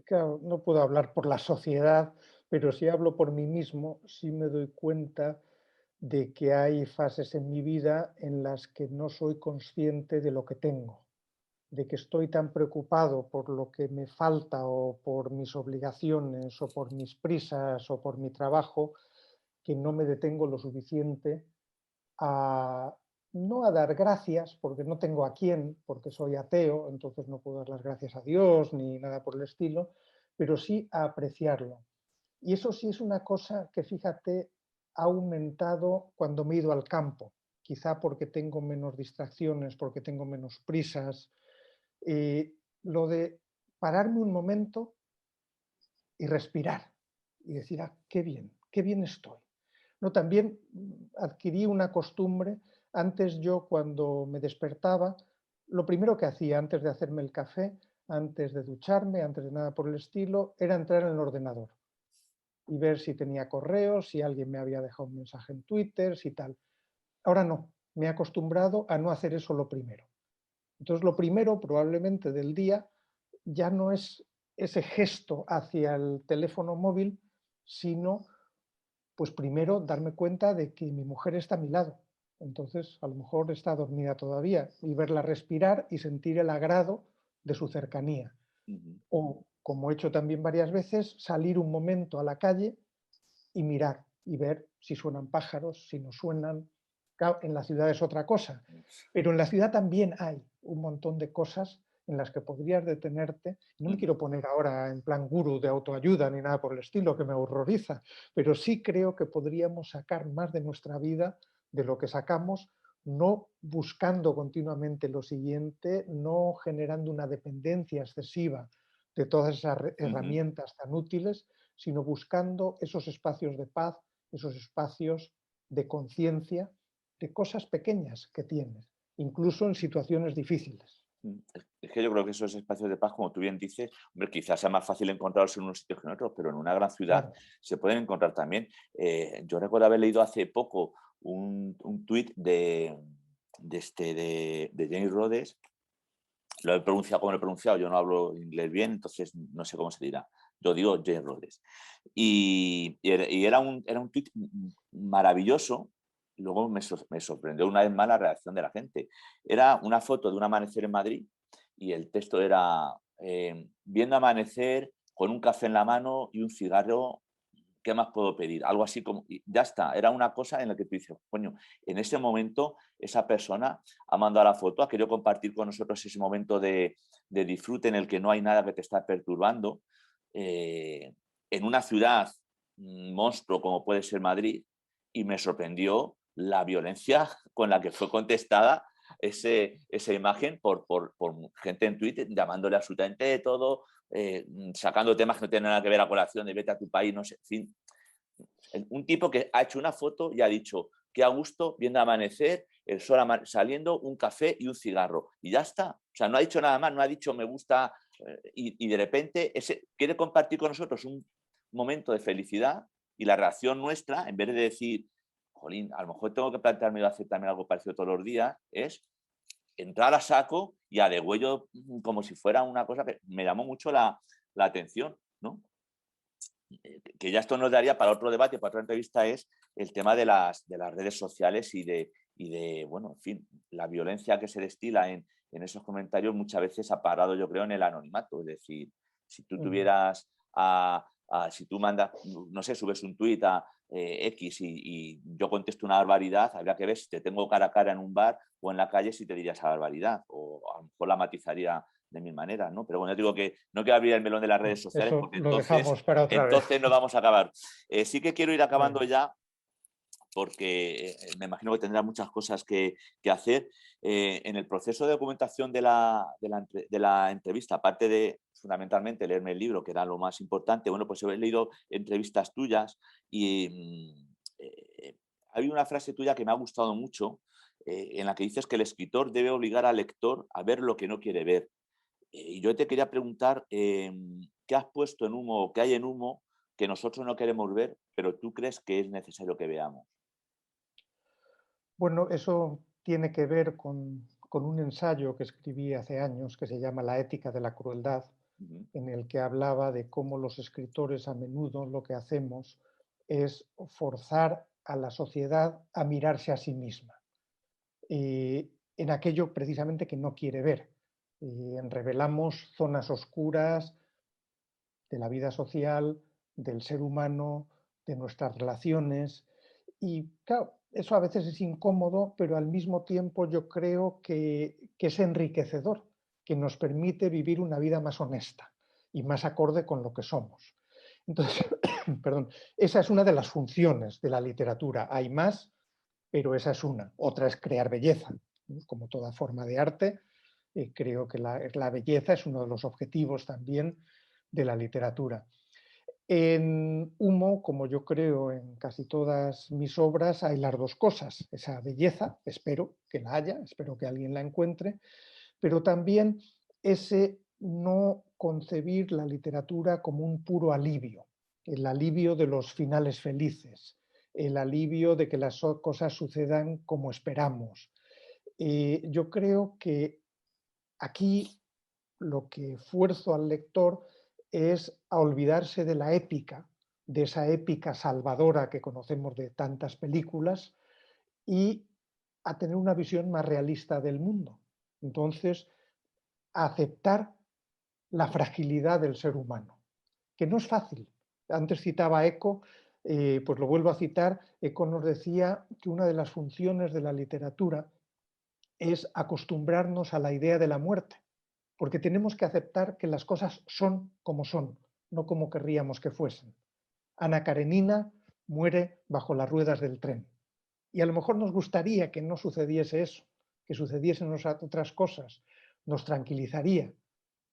claro, no puedo hablar por la sociedad, pero si hablo por mí mismo, sí me doy cuenta de que hay fases en mi vida en las que no soy consciente de lo que tengo, de que estoy tan preocupado por lo que me falta o por mis obligaciones o por mis prisas o por mi trabajo, que no me detengo lo suficiente a no a dar gracias, porque no tengo a quién, porque soy ateo, entonces no puedo dar las gracias a Dios ni nada por el estilo, pero sí a apreciarlo. Y eso sí es una cosa que, fíjate, ha aumentado cuando me he ido al campo, quizá porque tengo menos distracciones, porque tengo menos prisas. Lo de pararme un momento y respirar y decir, ah, qué bien estoy. No, también adquirí una costumbre. Antes yo, cuando me despertaba, lo primero que hacía antes de hacerme el café, antes de ducharme, antes de nada por el estilo, era entrar en el ordenador y ver si tenía correos, si alguien me había dejado un mensaje en Twitter, si tal. Ahora no, me he acostumbrado a no hacer eso lo primero. Entonces, lo primero probablemente del día ya no es ese gesto hacia el teléfono móvil, sino pues primero darme cuenta de que mi mujer está a mi lado. Entonces, a lo mejor está dormida todavía y verla respirar y sentir el agrado de su cercanía. Ujú. O, como he hecho también varias veces, salir un momento a la calle y mirar y ver si suenan pájaros, si no suenan. Claro, en la ciudad es otra cosa, pero en la ciudad también hay un montón de cosas en las que podrías detenerte. No me Ujú. quiero poner ahora en plan gurú de autoayuda ni nada por el estilo, que me horroriza, pero sí creo que podríamos sacar más de nuestra vida de lo que sacamos, no buscando continuamente lo siguiente, no generando una dependencia excesiva de todas esas Ujú. herramientas tan útiles, sino buscando esos espacios de paz, esos espacios de conciencia, de cosas pequeñas que tienes, incluso en situaciones difíciles. Es que yo creo que esos espacios de paz, como tú bien dices, hombre, quizás sea más fácil encontrarlos en unos sitios que en otros, pero en una gran ciudad Claro, se pueden encontrar también. Yo recuerdo haber leído hace poco un tuit de James Rhodes. Lo he pronunciado como lo he pronunciado, yo no hablo inglés bien, entonces no sé cómo se dirá. Yo digo James Rhodes. Y era un tuit maravilloso. Luego me sorprendió una vez más la reacción de la gente. Era una foto de un amanecer en Madrid y el texto era viendo amanecer con un café en la mano y un cigarro. ¿Qué más puedo pedir? Algo así como, y ya está, era una cosa en la que tú dices, coño, en ese momento esa persona ha mandado la foto, ha querido compartir con nosotros ese momento de disfrute en el que no hay nada que te está perturbando, en una ciudad monstruo como puede ser Madrid, y me sorprendió la violencia con la que fue contestada esa imagen por gente en Twitter llamándole absolutamente de todo, sacando temas que no tienen nada que ver a colación de vete a tu país, no sé, en fin. Un tipo que ha hecho una foto y ha dicho que a gusto viendo amanecer, el sol saliendo, un café y un cigarro. Y ya está. O sea, no ha dicho nada más, no ha dicho me gusta. Y de repente quiere compartir con nosotros un momento de felicidad y la reacción nuestra, en vez de decir, jolín, a lo mejor tengo que plantearme hacer también algo parecido todos los días, es entrar a saco y a degüello como si fuera una cosa que me llamó mucho la atención, ¿no? Que ya esto nos daría para otro debate, para otra entrevista, es el tema de las redes sociales y de, bueno, en fin, la violencia que se destila en esos comentarios muchas veces ha parado, yo creo, en el anonimato. Es decir, si tú tuvieras si tú mandas, no sé, subes un tuit a X y yo contesto una barbaridad, habría que ver si te tengo cara a cara en un bar o en la calle si te diría esa barbaridad, o a lo mejor la matizaría de mil maneras, ¿no? Pero bueno, yo digo que no quiero abrir el melón de las redes sociales Eso porque lo dejamos para otra vez. entonces no vamos a acabar. Sí que quiero ir acabando Bueno. ya, porque me imagino que tendrá muchas cosas que hacer. En el proceso de documentación de la entrevista, aparte de fundamentalmente leerme el libro, que era lo más importante, bueno, pues he leído entrevistas tuyas y hay una frase tuya que me ha gustado mucho, en la que dices que el escritor debe obligar al lector a ver lo que no quiere ver. Y yo te quería preguntar, ¿qué has puesto en humo o qué hay en humo que nosotros no queremos ver, pero tú crees que es necesario que veamos? Bueno, eso tiene que ver con un ensayo que escribí hace años que se llama La ética de la crueldad, Ujú. en el que hablaba de cómo los escritores a menudo lo que hacemos es forzar a la sociedad a mirarse a sí misma, en aquello precisamente que no quiere ver. Revelamos zonas oscuras de la vida social, del ser humano, de nuestras relaciones. Y claro, eso a veces es incómodo, pero al mismo tiempo yo creo que es enriquecedor, que nos permite vivir una vida más honesta y más acorde con lo que somos. Entonces, perdón, esa es una de las funciones de la literatura. Hay más, pero esa es una. Otra es crear belleza, ¿no? Como toda forma de arte, creo que la belleza es uno de los objetivos también de la literatura. En Humo, como yo creo en casi todas mis obras, hay las dos cosas. Esa belleza, espero que la haya, espero que alguien la encuentre, pero también ese no concebir la literatura como un puro alivio, el alivio de los finales felices, el alivio de que las cosas sucedan como esperamos. Yo creo que aquí lo que fuerzo al lector es a olvidarse de la épica, de esa épica salvadora que conocemos de tantas películas, y a tener una visión más realista del mundo. Entonces, a aceptar la fragilidad del ser humano, que no es fácil. Antes citaba a Eco, pues lo vuelvo a citar. Eco nos decía que una de las funciones de la literatura es acostumbrarnos a la idea de la muerte, porque tenemos que aceptar que las cosas son como son, no como querríamos que fuesen. Ana Karenina muere bajo las ruedas del tren. Y a lo mejor nos gustaría que no sucediese eso, que sucediesen otras cosas. Nos tranquilizaría,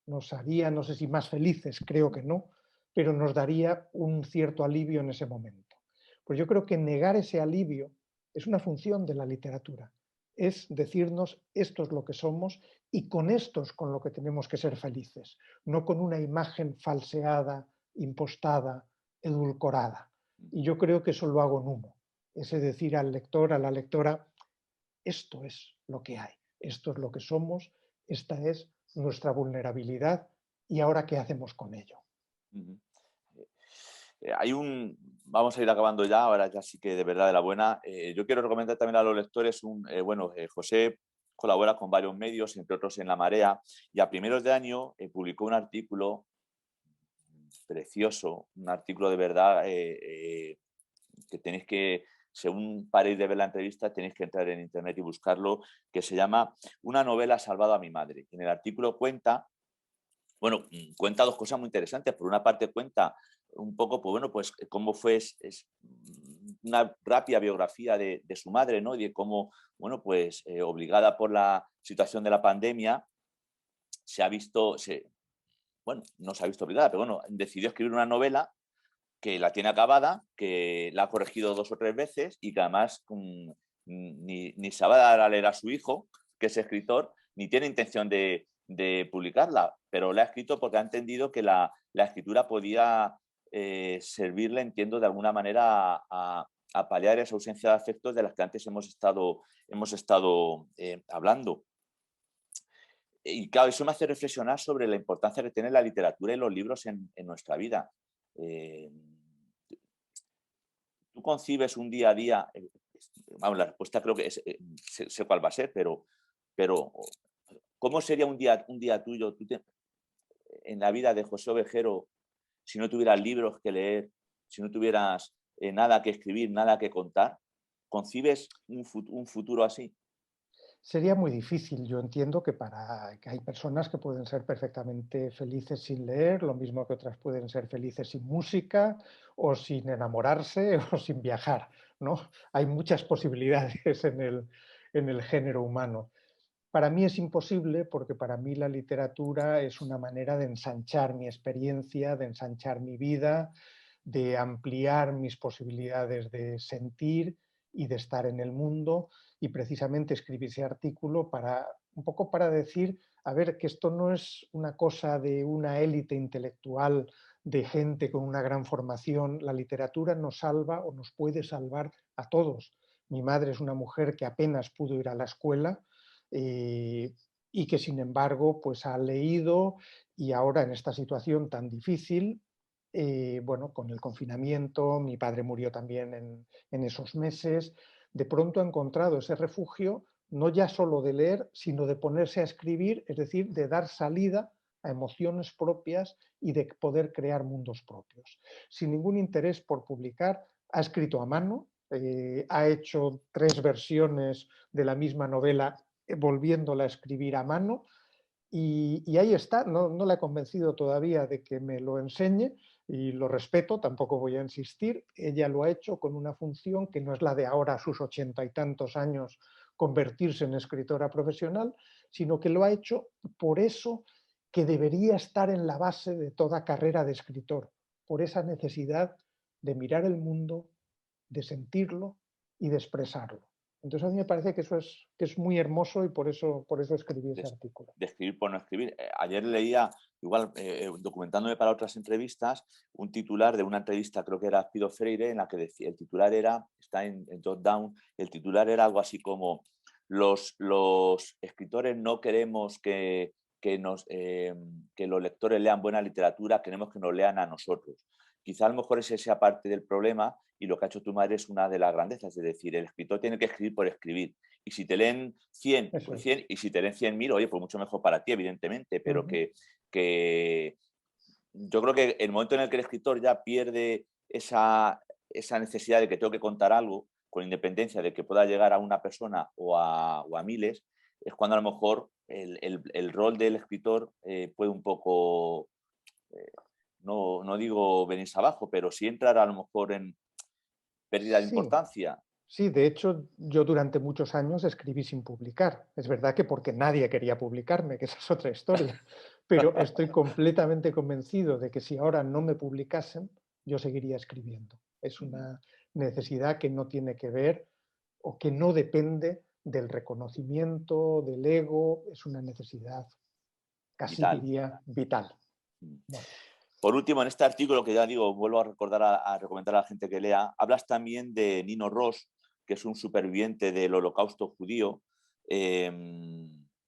nos haría, no sé si más felices, creo que no, pero nos daría un cierto alivio en ese momento. Pues yo creo que negar ese alivio es una función de la literatura. Es decirnos esto es lo que somos y con esto es con lo que tenemos que ser felices, no con una imagen falseada, impostada, edulcorada. Y yo creo que eso lo hago en Humo. Es decir al lector, a la lectora, esto es lo que hay, esto es lo que somos, esta es nuestra vulnerabilidad y ahora qué hacemos con ello. Ujú. Vamos a ir acabando ya, ahora ya sí que de verdad de la buena. Yo quiero recomendar también a los lectores, José colabora con varios medios, entre otros en La Marea, y a primeros de año publicó un artículo precioso, un artículo de verdad que tenéis que, según paréis de ver la entrevista, tenéis que entrar en internet y buscarlo, que se llama Una novela ha salvado a mi madre. En el artículo cuenta dos cosas muy interesantes. Por una parte cuenta un poco, pues bueno, pues cómo fue una rápida biografía de su madre, ¿no? Y de cómo, bueno, pues obligada por la situación de la pandemia, bueno, no se ha visto obligada, pero bueno, decidió escribir una novela que la tiene acabada, que la ha corregido 2 o 3 veces y que además ni se va a dar a leer a su hijo, que es escritor, ni tiene intención de publicarla, pero la ha escrito porque ha entendido que la escritura podía servirle, entiendo, de alguna manera a paliar esa ausencia de afectos de las que antes hemos estado hablando. Y claro, eso me hace reflexionar sobre la importancia que tiene la literatura y los libros en nuestra vida. Eh, ¿Tú concibes un día a día? Vamos, la respuesta creo que sé cuál va a ser, pero ¿cómo sería un día tuyo en la vida de José Ovejero si no tuvieras libros que leer, si no tuvieras nada que escribir, nada que contar? ¿Concibes un futuro así? Sería muy difícil. Yo entiendo que hay personas que pueden ser perfectamente felices sin leer, lo mismo que otras pueden ser felices sin música o sin enamorarse o sin viajar, ¿no? Hay muchas posibilidades en el género humano. Para mí es imposible porque para mí la literatura es una manera de ensanchar mi experiencia, de ensanchar mi vida, de ampliar mis posibilidades de sentir y de estar en el mundo, y precisamente escribí ese artículo para un poco para decir, a ver, que esto no es una cosa de una élite intelectual, de gente con una gran formación. La literatura nos salva o nos puede salvar a todos. Mi madre es una mujer que apenas pudo ir a la escuela, eh, y que sin embargo pues ha leído, y ahora en esta situación tan difícil, bueno, con el confinamiento, mi padre murió también en esos meses, de pronto ha encontrado ese refugio, no ya solo de leer, sino de ponerse a escribir, es decir, de dar salida a emociones propias y de poder crear mundos propios. Sin ningún interés por publicar, ha escrito a mano, ha hecho 3 versiones de la misma novela, volviéndola a escribir a mano, y ahí está. No, no la he convencido todavía de que me lo enseñe y lo respeto, tampoco voy a insistir. Ella lo ha hecho con una función que no es la de ahora, a sus 80 y tantos años, convertirse en escritora profesional, sino que lo ha hecho por eso que debería estar en la base de toda carrera de escritor, por esa necesidad de mirar el mundo, de sentirlo y de expresarlo. Entonces a mí me parece que es muy hermoso, y por eso escribí De, ese artículo. de escribir por no escribir. Ayer leía, igual, documentándome para otras entrevistas, un titular de una entrevista, creo que era Pido Freire, en la que decía, el titular era, está en Jot Down, el titular era algo así como: los escritores no queremos que los lectores lean buena literatura, queremos que nos lean a nosotros. Quizá a lo mejor ese sea parte del problema, y lo que ha hecho tu madre es una de las grandezas, es decir, el escritor tiene que escribir por escribir. Y si te leen 100, Eso pues es. 100, y si te leen 100.000, oye, pues mucho mejor para ti, evidentemente, pero Ujú. que yo creo que el momento en el que el escritor ya pierde esa necesidad de que tengo que contar algo, con independencia de que pueda llegar a una persona o a miles, es cuando a lo mejor el rol del escritor puede un poco, eh, no digo venirse abajo, pero sí entrar a lo mejor en pérdida de Sí, importancia. sí, de hecho, yo durante muchos años escribí sin publicar. Es verdad que porque nadie quería publicarme, que esa es otra historia, pero estoy completamente convencido de que si ahora no me publicasen, yo seguiría escribiendo. Es una necesidad que no tiene que ver o que no depende del reconocimiento, del ego, es una necesidad casi Vital. diría vital. Bueno, Por último, en este artículo, que ya digo, vuelvo a recordar, a recomendar a la gente que lea, hablas también de Nino Ross, que es un superviviente del holocausto judío, eh,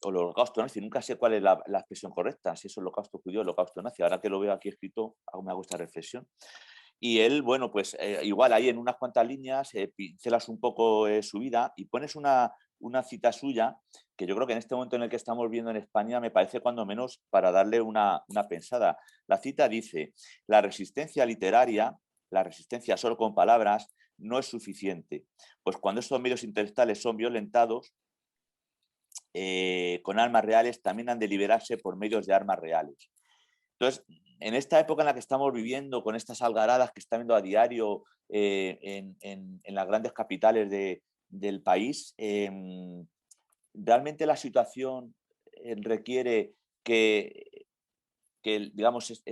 o el holocausto nazi. Nunca sé cuál es la expresión correcta, si es holocausto judío o holocausto nazi. Ahora que lo veo aquí escrito, me hago esta reflexión. Y él, bueno, pues igual ahí en unas cuantas líneas pincelas un poco su vida y pones una cita suya que yo creo que en este momento en el que estamos viendo en España me parece cuando menos para darle una pensada. La cita dice: la resistencia literaria, la resistencia solo con palabras, no es suficiente, pues cuando estos medios intelectuales son violentados con armas reales, también han de liberarse por medios de armas reales. Entonces, en esta época en la que estamos viviendo, con estas algaradas que está viendo a diario en las grandes capitales del país, realmente la situación requiere que digamos,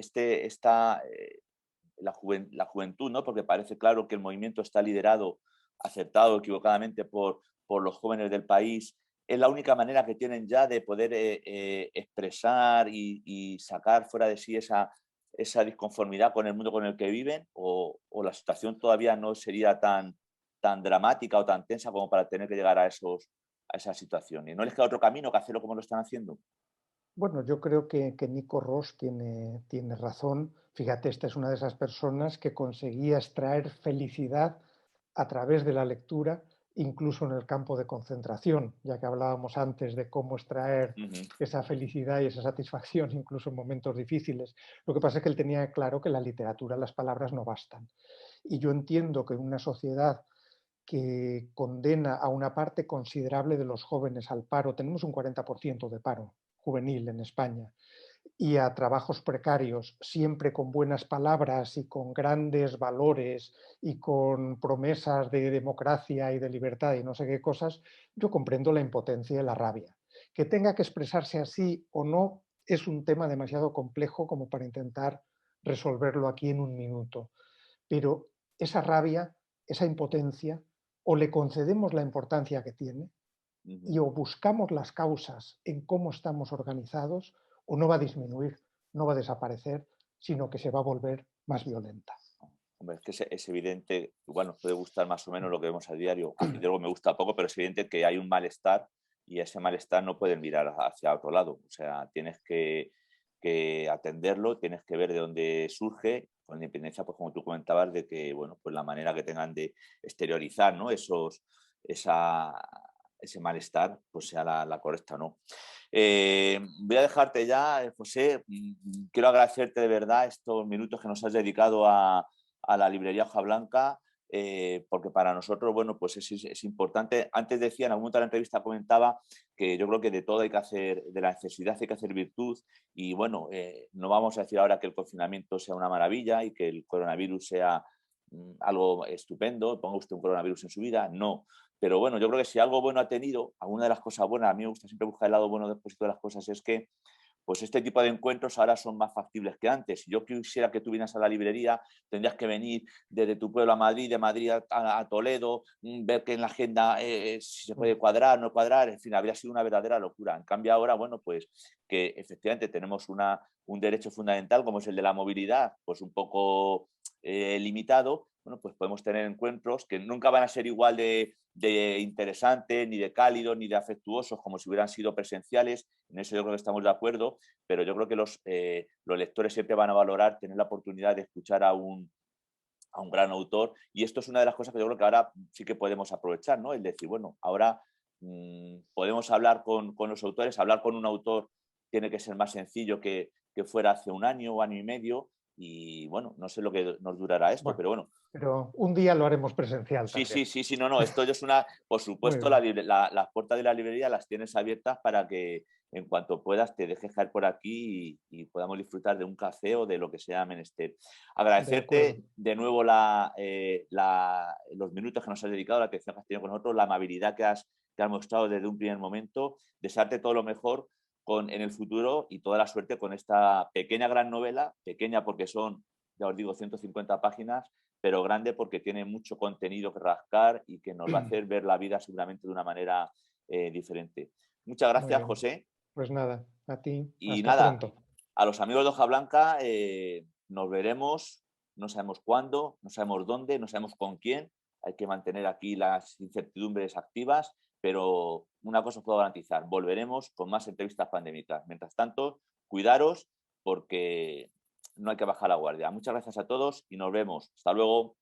la juventud, ¿no? Porque parece claro que el movimiento está liderado, aceptado o equivocadamente, por los jóvenes del país. Es la única manera que tienen ya de poder expresar y sacar fuera de sí esa disconformidad con el mundo con el que viven, o la situación todavía no sería tan dramática o tan tensa como para tener que llegar a esa situación. Y no les queda otro camino que hacerlo como lo están haciendo. Bueno, yo creo que Nico Ross tiene razón. Fíjate, esta es una de esas personas que conseguía extraer felicidad a través de la lectura, incluso en el campo de concentración, ya que hablábamos antes de cómo extraer esa felicidad y esa satisfacción incluso en momentos difíciles. Lo que pasa es que él tenía claro que la literatura, las palabras no bastan. Y yo entiendo que en una sociedad que condena a una parte considerable de los jóvenes al paro, tenemos un 40% de paro juvenil en España, y a trabajos precarios, siempre con buenas palabras y con grandes valores y con promesas de democracia y de libertad y no sé qué cosas, yo comprendo la impotencia y la rabia. Que tenga que expresarse así o no es un tema demasiado complejo como para intentar resolverlo aquí en un minuto. Pero esa rabia, esa impotencia, o le concedemos la importancia que tiene y o buscamos las causas en cómo estamos organizados, o no va a disminuir, no va a desaparecer, sino que se va a volver más violenta. Hombre, es que es evidente, igual nos puede gustar más o menos lo que vemos a diario, a mí de luego me gusta poco, pero es evidente que hay un malestar y ese malestar no puede mirar hacia otro lado. O sea, tienes que atenderlo, tienes que ver de dónde surge, con independencia, pues como tú comentabas, de que, bueno, pues la manera que tengan de exteriorizar, ¿no? Esa, ese malestar, pues sea la correcta o no. Voy a dejarte ya, José. Quiero agradecerte de verdad estos minutos que nos has dedicado a la librería Hoja Blanca, porque para nosotros, bueno, pues es importante. Antes decía, en algún momento de la entrevista comentaba que yo creo que de todo hay que hacer, de la necesidad hay que hacer virtud, y bueno, no vamos a decir ahora que el confinamiento sea una maravilla y que el coronavirus sea algo estupendo, ponga usted un coronavirus en su vida, no. Pero bueno, yo creo que si algo bueno ha tenido, alguna de las cosas buenas, a mí me gusta siempre buscar el lado bueno después de las cosas, es que pues este tipo de encuentros ahora son más factibles que antes. Si yo quisiera que tú vienes a la librería, tendrías que venir desde tu pueblo a Madrid, de Madrid a Toledo, ver que en la agenda si se puede cuadrar, no cuadrar, en fin, habría sido una verdadera locura. En cambio ahora, bueno, pues que efectivamente tenemos un derecho fundamental como es el de la movilidad, pues un poco limitado, bueno, pues podemos tener encuentros que nunca van a ser igual de interesantes, ni de cálidos, ni de afectuosos como si hubieran sido presenciales. En eso yo creo que estamos de acuerdo, pero yo creo que los lectores siempre van a valorar tener la oportunidad de escuchar a un gran autor, y esto es una de las cosas que yo creo que ahora sí que podemos aprovechar, ¿no? El decir, bueno, ahora podemos hablar con los autores, hablar con un autor tiene que ser más sencillo que fuera hace un año o año y medio, y bueno, no sé lo que nos durará esto, Bueno, pero bueno. pero un día lo haremos presencial Sí, también. sí, sí, sí, no, no, esto es por Muy supuesto, bien. las puertas de la librería las tienes abiertas para que en cuanto puedas te dejes caer por aquí y podamos disfrutar de un café o de lo que sea menester. De acuerdo. Agradecerte de nuevo los minutos que nos has dedicado, la atención que has tenido con nosotros, la amabilidad que has mostrado desde un primer momento, desearte todo lo mejor en el futuro y toda la suerte con esta pequeña gran novela, pequeña porque son, ya os digo, 150 páginas, pero grande porque tiene mucho contenido que rascar y que nos va a hacer ver la vida seguramente de una manera diferente. Muchas Muy gracias, bien. José. Pues nada, a ti. Y Hasta nada, pronto. a los amigos de Hoja Blanca nos veremos, no sabemos cuándo, no sabemos dónde, no sabemos con quién. Hay que mantener aquí las incertidumbres activas, pero una cosa os puedo garantizar, volveremos con más entrevistas pandémicas. Mientras tanto, cuidaros porque no hay que bajar la guardia. Muchas gracias a todos y nos vemos. Hasta luego.